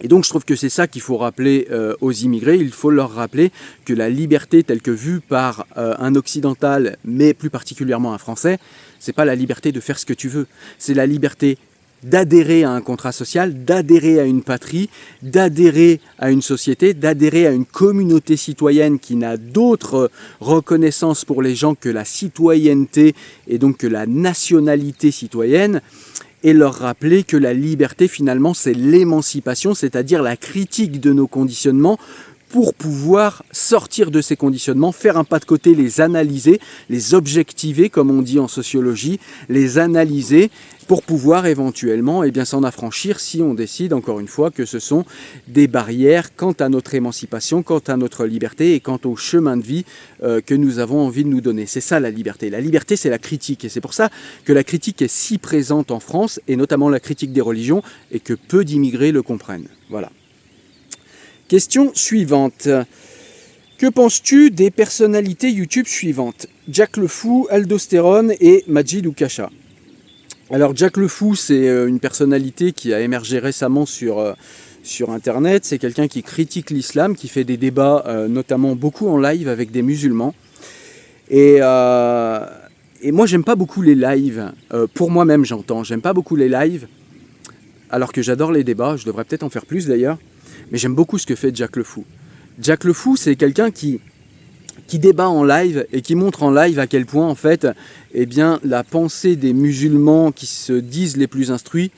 Et donc je trouve que c'est ça qu'il faut rappeler aux immigrés. Il faut leur rappeler que la liberté telle que vue par un occidental, mais plus particulièrement un Français, c'est pas la liberté de faire ce que tu veux. C'est la liberté d'adhérer à un contrat social, d'adhérer à une patrie, d'adhérer à une société, d'adhérer à une communauté citoyenne qui n'a d'autre reconnaissance pour les gens que la citoyenneté et donc que la nationalité citoyenne. Et leur rappeler que la liberté, finalement, c'est l'émancipation, c'est-à-dire la critique de nos conditionnements pour pouvoir sortir de ces conditionnements, faire un pas de côté, les analyser, les objectiver, comme on dit en sociologie, les analyser pour pouvoir éventuellement s'en affranchir si on décide, encore une fois, que ce sont des barrières quant à notre émancipation, quant à notre liberté et quant au chemin de vie que nous avons envie de nous donner. C'est ça la liberté. La liberté, c'est la critique. Et c'est pour ça que la critique est si présente en France, et notamment la critique des religions, et que peu d'immigrés le comprennent. Voilà. Question suivante. Que penses-tu des personnalités YouTube suivantes ? Jack le Fou, Aldostérone et Majid Oukasha. Alors Jack le Fou, c'est une personnalité qui a émergé récemment sur Internet. C'est quelqu'un qui critique l'islam, qui fait des débats, notamment beaucoup en live avec des musulmans. Et moi, j'aime pas beaucoup les lives. Pour moi-même, j'entends. J'aime pas beaucoup les lives, alors que j'adore les débats. Je devrais peut-être en faire plus d'ailleurs. Mais j'aime beaucoup ce que fait Jack le Fou. Jack le Fou, c'est quelqu'un qui débat en live et qui montre en live à quel point, en fait, la pensée des musulmans qui se disent les plus instruits,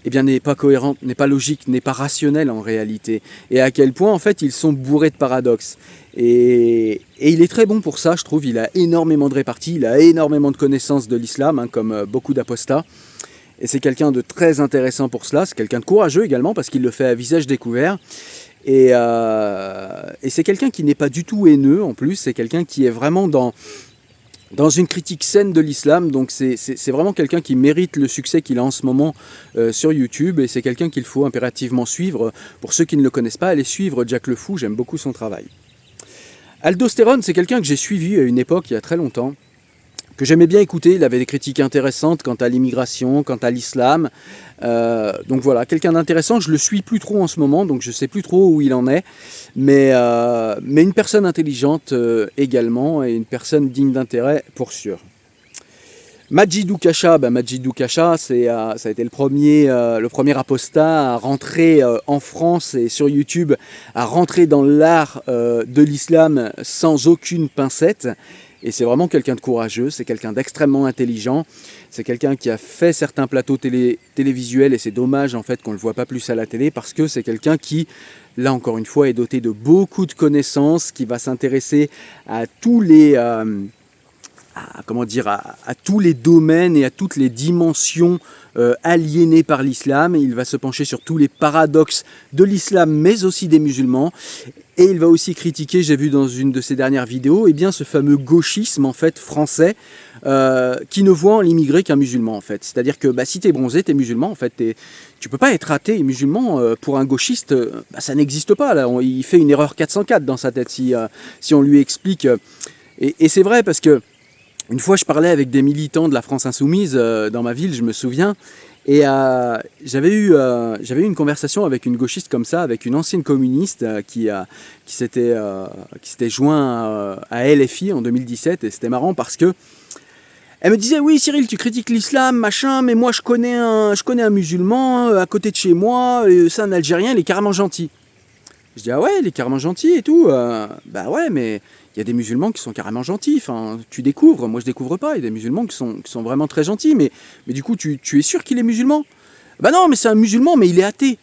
n'est pas cohérente, n'est pas logique, n'est pas rationnelle en réalité. Et à quel point, en fait, ils sont bourrés de paradoxes. Et il est très bon pour ça, je trouve. Il a énormément de réparties, il a énormément de connaissances de l'islam, comme beaucoup d'apostats. Et c'est quelqu'un de très intéressant pour cela. C'est quelqu'un de courageux également, parce qu'il le fait à visage découvert. Et c'est quelqu'un qui n'est pas du tout haineux en plus. C'est quelqu'un qui est vraiment dans une critique saine de l'islam. Donc c'est vraiment quelqu'un qui mérite le succès qu'il a en ce moment sur YouTube. Et c'est quelqu'un qu'il faut impérativement suivre. Pour ceux qui ne le connaissent pas, allez suivre Jack le Fou. J'aime beaucoup son travail. Aldostérone, c'est quelqu'un que j'ai suivi à une époque, il y a très longtemps, que j'aimais bien écouter. Il avait des critiques intéressantes quant à l'immigration, quant à l'islam. Donc voilà, quelqu'un d'intéressant. Je le suis plus trop en ce moment, donc je sais plus trop où il en est. Mais une personne intelligente également, et une personne digne d'intérêt pour sûr. Majid Doukacha, Majid Doukacha, ça a été le premier apostat à rentrer en France et sur YouTube, à rentrer dans l'art de l'islam sans aucune pincette. Et c'est vraiment quelqu'un de courageux, c'est quelqu'un d'extrêmement intelligent, c'est quelqu'un qui a fait certains plateaux télévisuels et c'est dommage en fait qu'on ne le voit pas plus à la télé parce que c'est quelqu'un qui, là encore une fois, est doté de beaucoup de connaissances, qui va s'intéresser à tous les... à tous les domaines et à toutes les dimensions aliénées par l'islam. Il va se pencher sur tous les paradoxes de l'islam, mais aussi des musulmans. Et il va aussi critiquer, j'ai vu dans une de ses dernières vidéos, ce fameux gauchisme en fait français qui ne voit en l'immigré qu'un musulman en fait. C'est-à-dire que si t'es bronzé, t'es musulman en fait. Tu peux pas être athée et musulman pour un gauchiste, ça n'existe pas. Là. Il fait une erreur 404 dans sa tête si on lui explique. Et c'est vrai parce que une fois, je parlais avec des militants de la France Insoumise dans ma ville, je me souviens, et j'avais eu une conversation avec une gauchiste comme ça, avec une ancienne communiste qui s'était joint à LFI en 2017, et c'était marrant parce que elle me disait oui Cyril, tu critiques l'islam, machin, mais moi je connais un musulman à côté de chez moi, c'est un Algérien, il est carrément gentil. Je dis ah ouais, il est carrément gentil et tout. Bah ouais, mais il y a des musulmans qui sont carrément gentils. Enfin, tu découvres. Moi, je découvre pas. Il y a des musulmans qui sont vraiment très gentils. Mais du coup, tu es sûr qu'il est musulman? Bah non, mais c'est un musulman, mais il est athée.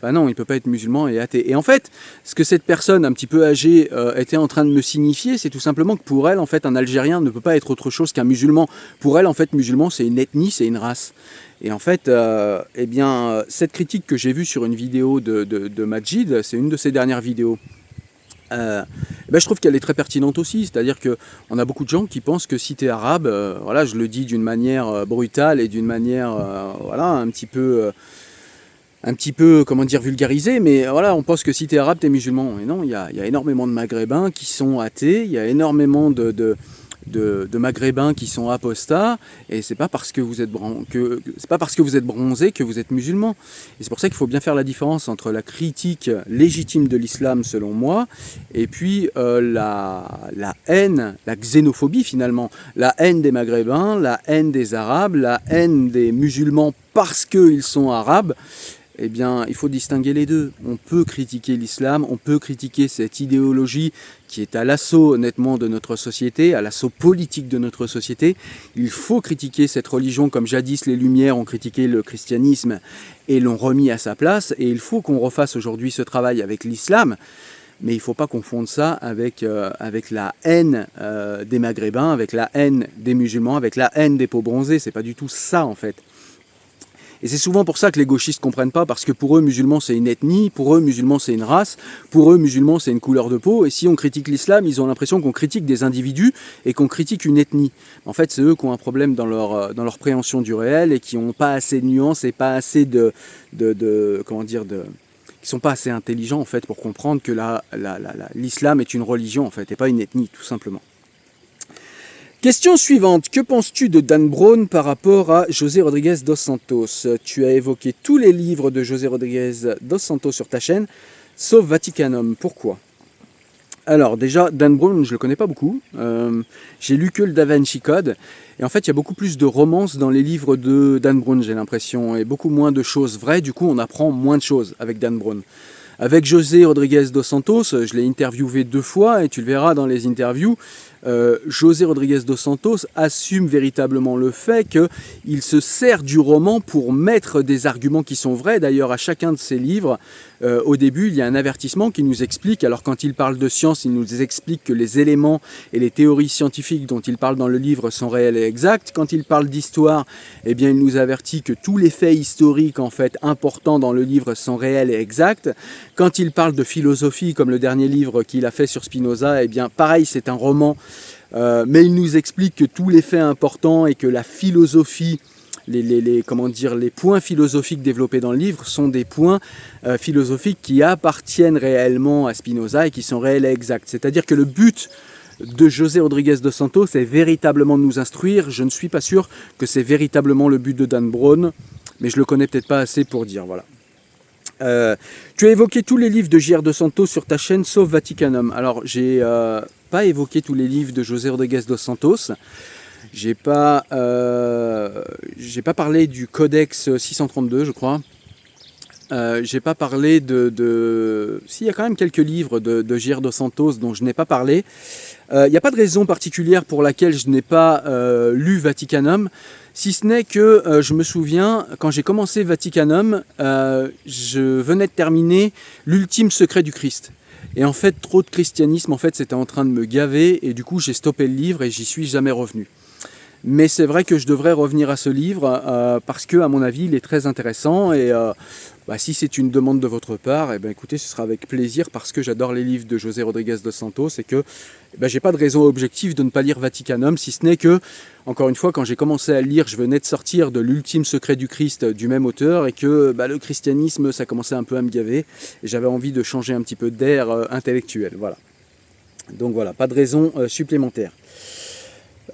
Bah non, il peut pas être musulman et athée. Et en fait, ce que cette personne un petit peu âgée était en train de me signifier, c'est tout simplement que pour elle, en fait, un Algérien ne peut pas être autre chose qu'un musulman. Pour elle, en fait, musulman, c'est une ethnie, c'est une race. Et en fait, cette critique que j'ai vue sur une vidéo de Majid, c'est une de ses dernières vidéos. Je trouve qu'elle est très pertinente aussi, c'est-à-dire qu'on a beaucoup de gens qui pensent que si tu es arabe, voilà, je le dis d'une manière brutale et d'une manière un petit peu, comment dire, vulgarisée, mais voilà, on pense que si tu es arabe, tu es musulman. Et non, il y a énormément de maghrébins qui sont athées, il y a énormément de maghrébins qui sont apostats, et c'est pas parce que vous êtes bronzé que vous êtes musulman. Et c'est pour ça qu'il faut bien faire la différence entre la critique légitime de l'islam selon moi et puis la haine, la xénophobie finalement, la haine des maghrébins, la haine des arabes, la haine des musulmans parce qu'ils sont arabes. Eh bien, il faut distinguer les deux. On peut critiquer l'islam, on peut critiquer cette idéologie qui est à l'assaut, honnêtement, de notre société, à l'assaut politique de notre société. Il faut critiquer cette religion comme jadis les Lumières ont critiqué le christianisme et l'ont remis à sa place. Et il faut qu'on refasse aujourd'hui ce travail avec l'islam. Mais il ne faut pas confondre ça avec la haine des Maghrébins, avec la haine des musulmans, avec la haine des peaux bronzées. C'est pas du tout ça, en fait. Et c'est souvent pour ça que les gauchistes ne comprennent pas, parce que pour eux, musulmans, c'est une ethnie, pour eux, musulmans, c'est une race, pour eux, musulmans, c'est une couleur de peau, et si on critique l'islam, ils ont l'impression qu'on critique des individus et qu'on critique une ethnie. En fait, c'est eux qui ont un problème dans leur préhension du réel et qui n'ont pas assez de nuances et pas assez qui sont pas assez intelligents, en fait, pour comprendre que l'islam est une religion, en fait, et pas une ethnie, tout simplement. Question suivante, que penses-tu de Dan Brown par rapport à José Rodríguez dos Santos? Tu as évoqué tous les livres de José Rodríguez dos Santos sur ta chaîne, sauf Vaticanum. Pourquoi? Alors déjà, Dan Brown, je ne le connais pas beaucoup. J'ai lu que le Da Vinci Code. Et en fait, il y a beaucoup plus de romances dans les livres de Dan Brown, j'ai l'impression, et beaucoup moins de choses vraies. Du coup, on apprend moins de choses avec Dan Brown. Avec José Rodríguez dos Santos, je l'ai interviewé 2 fois, et tu le verras dans les interviews, José Rodríguez dos Santos assume véritablement le fait qu'il se sert du roman pour mettre des arguments qui sont vrais. D'ailleurs, à chacun de ses livres, au début, il y a un avertissement qui nous explique, alors quand il parle de science, il nous explique que les éléments et les théories scientifiques dont il parle dans le livre sont réels et exacts. Quand il parle d'histoire, eh bien, il nous avertit que tous les faits historiques en fait importants dans le livre sont réels et exacts. Quand il parle de philosophie, comme le dernier livre qu'il a fait sur Spinoza, eh bien, pareil, c'est un roman, mais il nous explique que tous les faits importants et que la philosophie, les points philosophiques développés dans le livre sont des points philosophiques qui appartiennent réellement à Spinoza et qui sont réels et exacts. C'est-à-dire que le but de José Rodríguez dos Santos est véritablement de nous instruire. Je ne suis pas sûr que c'est véritablement le but de Dan Brown, mais je le connais peut-être pas assez pour dire, voilà. Tu as évoqué tous les livres de J.R. dos Santos sur ta chaîne, sauf Vaticanum. Alors, j'ai pas évoqué tous les livres de José Rodríguez dos Santos. J'ai pas parlé du Codex 632, je crois. J'ai pas parlé Si, il y a quand même quelques livres de Jair dos Santos dont je n'ai pas parlé. Il n'y a pas de raison particulière pour laquelle je n'ai pas lu Vaticanum, si ce n'est que je me souviens, quand j'ai commencé Vaticanum, je venais de terminer l'ultime secret du Christ. Et en fait, trop de christianisme, en fait, c'était en train de me gaver, et du coup, j'ai stoppé le livre et j'y suis jamais revenu. Mais c'est vrai que je devrais revenir à ce livre parce que, à mon avis, il est très intéressant. Et si c'est une demande de votre part, eh ben, écoutez, ce sera avec plaisir parce que j'adore les livres de José Rodriguez dos Santos et que j'ai pas de raison objective de ne pas lire Vaticanum, si ce n'est que, encore une fois, quand j'ai commencé à le lire, je venais de sortir de l'ultime secret du Christ du même auteur et que le christianisme, ça commençait un peu à me gaver et j'avais envie de changer un petit peu d'air intellectuel. Voilà. Donc voilà, pas de raison supplémentaire.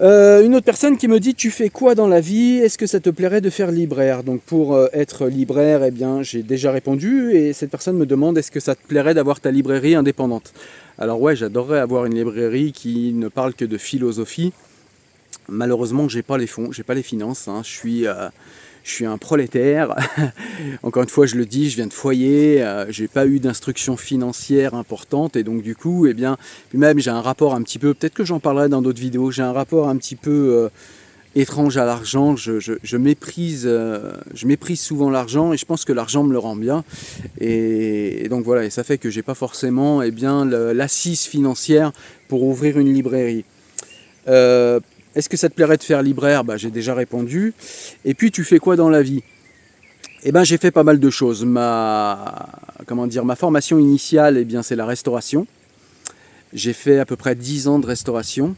Une autre personne qui me dit: tu fais quoi dans la vie? Est-ce que ça te plairait de faire libraire? Donc pour être libraire, eh bien j'ai déjà répondu, et cette personne me demande: est-ce que ça te plairait d'avoir ta librairie indépendante? Alors ouais, j'adorerais avoir une librairie qui ne parle que de philosophie. Malheureusement, j'ai pas les fonds, j'ai pas les finances, hein. Je suis un prolétaire. Encore une fois, je le dis, je viens de foyer, j'ai pas eu d'instruction financière importante, et donc du coup, puis même j'ai un rapport un petit peu, peut-être que j'en parlerai dans d'autres vidéos, j'ai un rapport un petit peu étrange à l'argent. Je méprise souvent l'argent, et je pense que l'argent me le rend bien. Et donc voilà, et ça fait que j'ai pas forcément l'assise financière pour ouvrir une librairie. Est-ce que ça te plairait de faire libraire? J'ai déjà répondu. Et puis, tu fais quoi dans la vie? J'ai fait pas mal de choses. Ma formation initiale, c'est la restauration. J'ai fait à peu près 10 ans de restauration.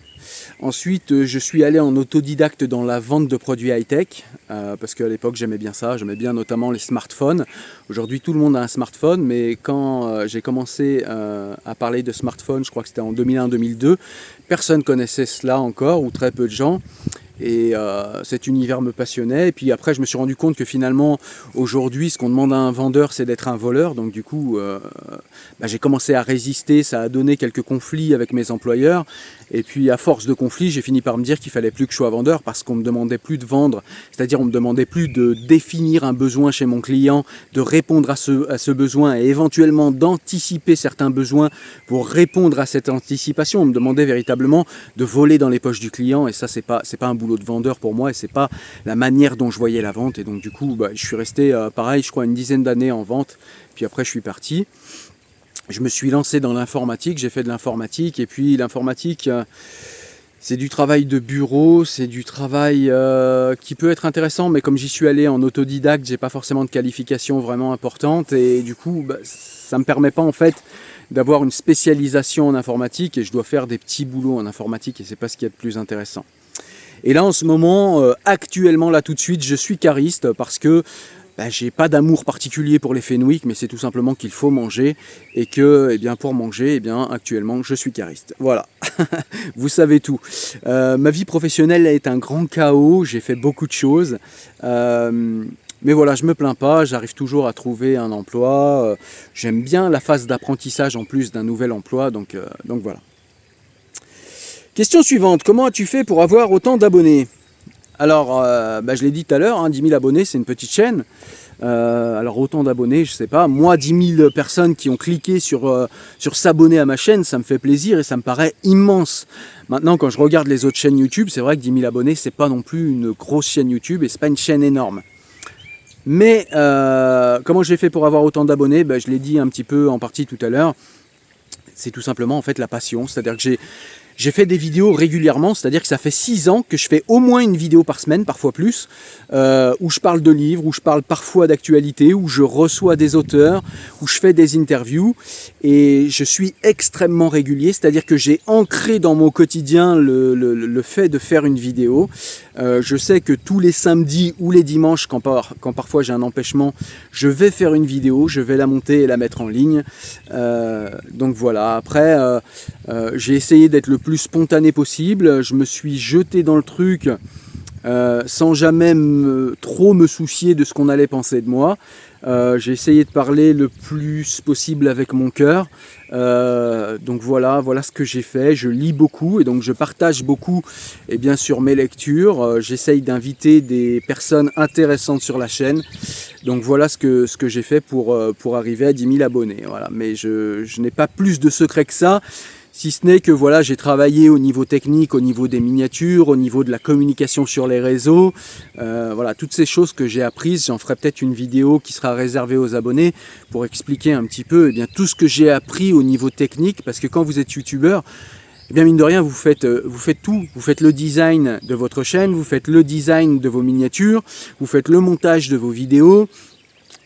Ensuite, je suis allé en autodidacte dans la vente de produits high-tech, parce qu'à l'époque, j'aimais bien ça. J'aimais bien notamment les smartphones. Aujourd'hui, tout le monde a un smartphone, mais quand j'ai commencé à parler de smartphone, je crois que c'était en 2001-2002, personne connaissait cela encore, ou très peu de gens. Et cet univers me passionnait. Et puis après, je me suis rendu compte que finalement, aujourd'hui, ce qu'on demande à un vendeur, c'est d'être un voleur. Donc du coup, j'ai commencé à résister. Ça a donné quelques conflits avec mes employeurs. Et puis à force de conflits, j'ai fini par me dire qu'il fallait plus que je sois vendeur, parce qu'on me demandait plus de vendre. C'est-à-dire, on me demandait plus de définir un besoin chez mon client, de répondre à ce besoin et éventuellement d'anticiper certains besoins pour répondre à cette anticipation. On me demandait véritablement de voler dans les poches du client, et ça, c'est pas un boulot de vendeur pour moi, et c'est pas la manière dont je voyais la vente. Et donc du coup, je suis resté pareil, je crois, une dizaine d'années en vente. Puis après, je suis parti. Je me suis lancé dans l'informatique, j'ai fait de l'informatique, et puis l'informatique, c'est du travail de bureau, c'est du travail qui peut être intéressant, mais comme j'y suis allé en autodidacte, j'ai pas forcément de qualification vraiment importante, et du coup, ça me permet pas en fait d'avoir une spécialisation en informatique, et je dois faire des petits boulots en informatique, et c'est pas ce qu'il y a de plus intéressant. Et là, en ce moment, actuellement, là tout de suite, je suis cariste parce que j'ai pas d'amour particulier pour les Fenwick, mais c'est tout simplement qu'il faut manger, et que pour manger, actuellement, je suis cariste. Voilà, vous savez tout. Ma vie professionnelle est un grand chaos, j'ai fait beaucoup de choses. Mais voilà, je me plains pas, j'arrive toujours à trouver un emploi. J'aime bien la phase d'apprentissage en plus d'un nouvel emploi, donc voilà. Question suivante: comment as-tu fait pour avoir autant d'abonnés? Alors, je l'ai dit tout à l'heure, 10 000 abonnés, c'est une petite chaîne. Alors autant d'abonnés, je sais pas. Moi, 10 000 personnes qui ont cliqué sur s'abonner à ma chaîne, ça me fait plaisir et ça me paraît immense. Maintenant, quand je regarde les autres chaînes YouTube, c'est vrai que 10 000 abonnés, c'est pas non plus une grosse chaîne YouTube et c'est pas une chaîne énorme. Mais comment j'ai fait pour avoir autant d'abonnés? Je l'ai dit un petit peu en partie tout à l'heure. C'est tout simplement en fait la passion. C'est-à-dire que j'ai fait des vidéos régulièrement, c'est-à-dire que ça fait 6 ans que je fais au moins une vidéo par semaine, parfois plus, où je parle de livres, où je parle parfois d'actualité, où je reçois des auteurs, où je fais des interviews, et je suis extrêmement régulier, c'est-à-dire que j'ai ancré dans mon quotidien le fait de faire une vidéo. Je sais que tous les samedis ou les dimanches, quand parfois j'ai un empêchement, je vais faire une vidéo, je vais la monter et la mettre en ligne. Donc voilà, après j'ai essayé d'être le plus spontané possible, je me suis jeté dans le truc sans jamais trop me soucier de ce qu'on allait penser de moi. J'ai essayé de parler le plus possible avec mon cœur. Donc voilà ce que j'ai fait. Je lis beaucoup et donc je partage beaucoup sur mes lectures. J'essaye d'inviter des personnes intéressantes sur la chaîne. Donc voilà ce que j'ai fait pour arriver à 10 000 abonnés. Voilà. Mais je n'ai pas plus de secret que ça. Si ce n'est que voilà, j'ai travaillé au niveau technique, au niveau des miniatures, au niveau de la communication sur les réseaux. Voilà, toutes ces choses que j'ai apprises. J'en ferai peut-être une vidéo qui sera réservée aux abonnés pour expliquer un petit peu tout ce que j'ai appris au niveau technique. Parce que quand vous êtes youtubeur, mine de rien, vous faites tout. Vous faites le design de votre chaîne, vous faites le design de vos miniatures, vous faites le montage de vos vidéos.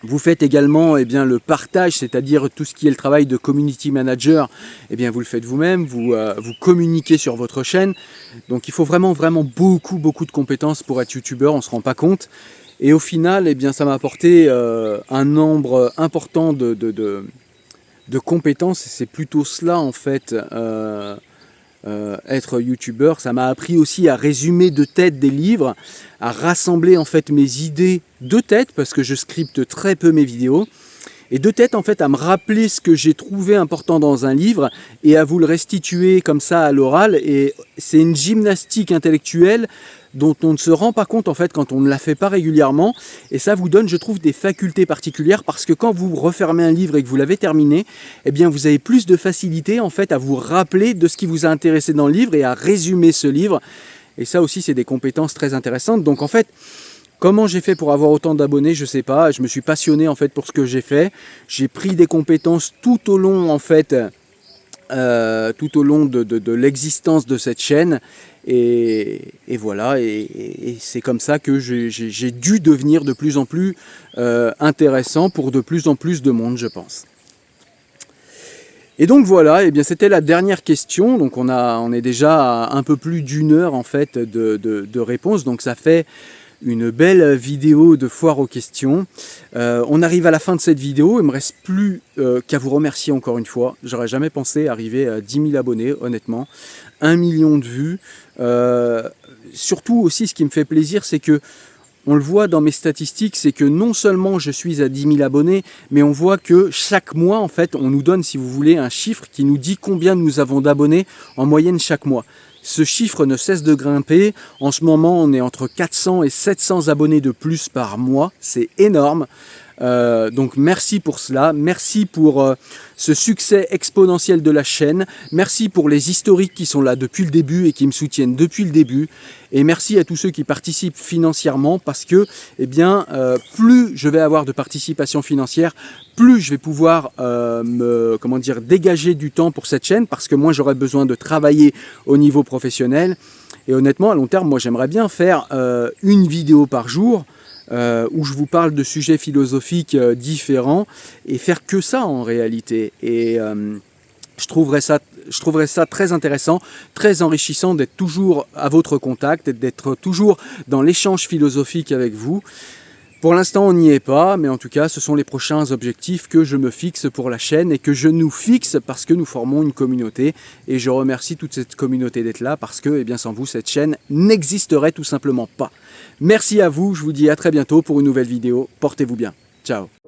Vous faites également le partage, c'est-à-dire tout ce qui est le travail de community manager, vous le faites vous-même, vous communiquez sur votre chaîne. Donc il faut vraiment beaucoup de compétences pour être youtubeur, on ne se rend pas compte. Et au final, ça m'a apporté un nombre important de compétences, c'est plutôt cela en fait. Être youtubeur, ça m'a appris aussi à résumer de tête des livres, à rassembler en fait mes idées de tête parce que je scripte très peu mes vidéos et de tête en fait à me rappeler ce que j'ai trouvé important dans un livre et à vous le restituer comme ça à l'oral. Et c'est une gymnastique intellectuelle dont on ne se rend pas compte en fait quand on ne la fait pas régulièrement, et ça vous donne, je trouve, des facultés particulières parce que quand vous refermez un livre et que vous l'avez terminé, vous avez plus de facilité en fait à vous rappeler de ce qui vous a intéressé dans le livre et à résumer ce livre. Et ça aussi, c'est des compétences très intéressantes. Donc en fait, comment j'ai fait pour avoir autant d'abonnés, je sais pas. Je me suis passionné en fait pour ce que j'ai fait. J'ai pris des compétences tout au long en fait, de l'existence de cette chaîne. Et voilà, et c'est comme ça que j'ai dû devenir de plus en plus intéressant pour de plus en plus de monde, je pense. Et donc voilà, c'était la dernière question. Donc on est déjà à un peu plus d'une heure en fait de réponse. Donc ça fait une belle vidéo de foire aux questions. On arrive à la fin de cette vidéo. Il ne me reste plus qu'à vous remercier encore une fois. J'aurais jamais pensé arriver à 10 000 abonnés, honnêtement. 1 million de vues. Surtout aussi, ce qui me fait plaisir, c'est que on le voit dans mes statistiques, c'est que non seulement je suis à 10 000 abonnés, mais on voit que chaque mois, en fait, on nous donne, si vous voulez, un chiffre qui nous dit combien nous avons d'abonnés en moyenne chaque mois. Ce chiffre ne cesse de grimper. En ce moment, on est entre 400 et 700 abonnés de plus par mois. C'est énorme. Donc merci pour cela, merci pour ce succès exponentiel de la chaîne, merci pour les historiques qui sont là depuis le début et qui me soutiennent depuis le début, et merci à tous ceux qui participent financièrement parce que plus je vais avoir de participation financière, plus je vais pouvoir dégager du temps pour cette chaîne, parce que moi j'aurai besoin de travailler au niveau professionnel. Et honnêtement, à long terme, moi j'aimerais bien faire une vidéo par jour où je vous parle de sujets philosophiques différents et faire que ça en réalité. Et je trouverais ça très intéressant, très enrichissant d'être toujours à votre contact, d'être toujours dans l'échange philosophique avec vous. Pour l'instant, on n'y est pas, mais en tout cas, ce sont les prochains objectifs que je me fixe pour la chaîne et que je nous fixe parce que nous formons une communauté. Et je remercie toute cette communauté d'être là parce que, sans vous, cette chaîne n'existerait tout simplement pas. Merci à vous, je vous dis à très bientôt pour une nouvelle vidéo. Portez-vous bien. Ciao.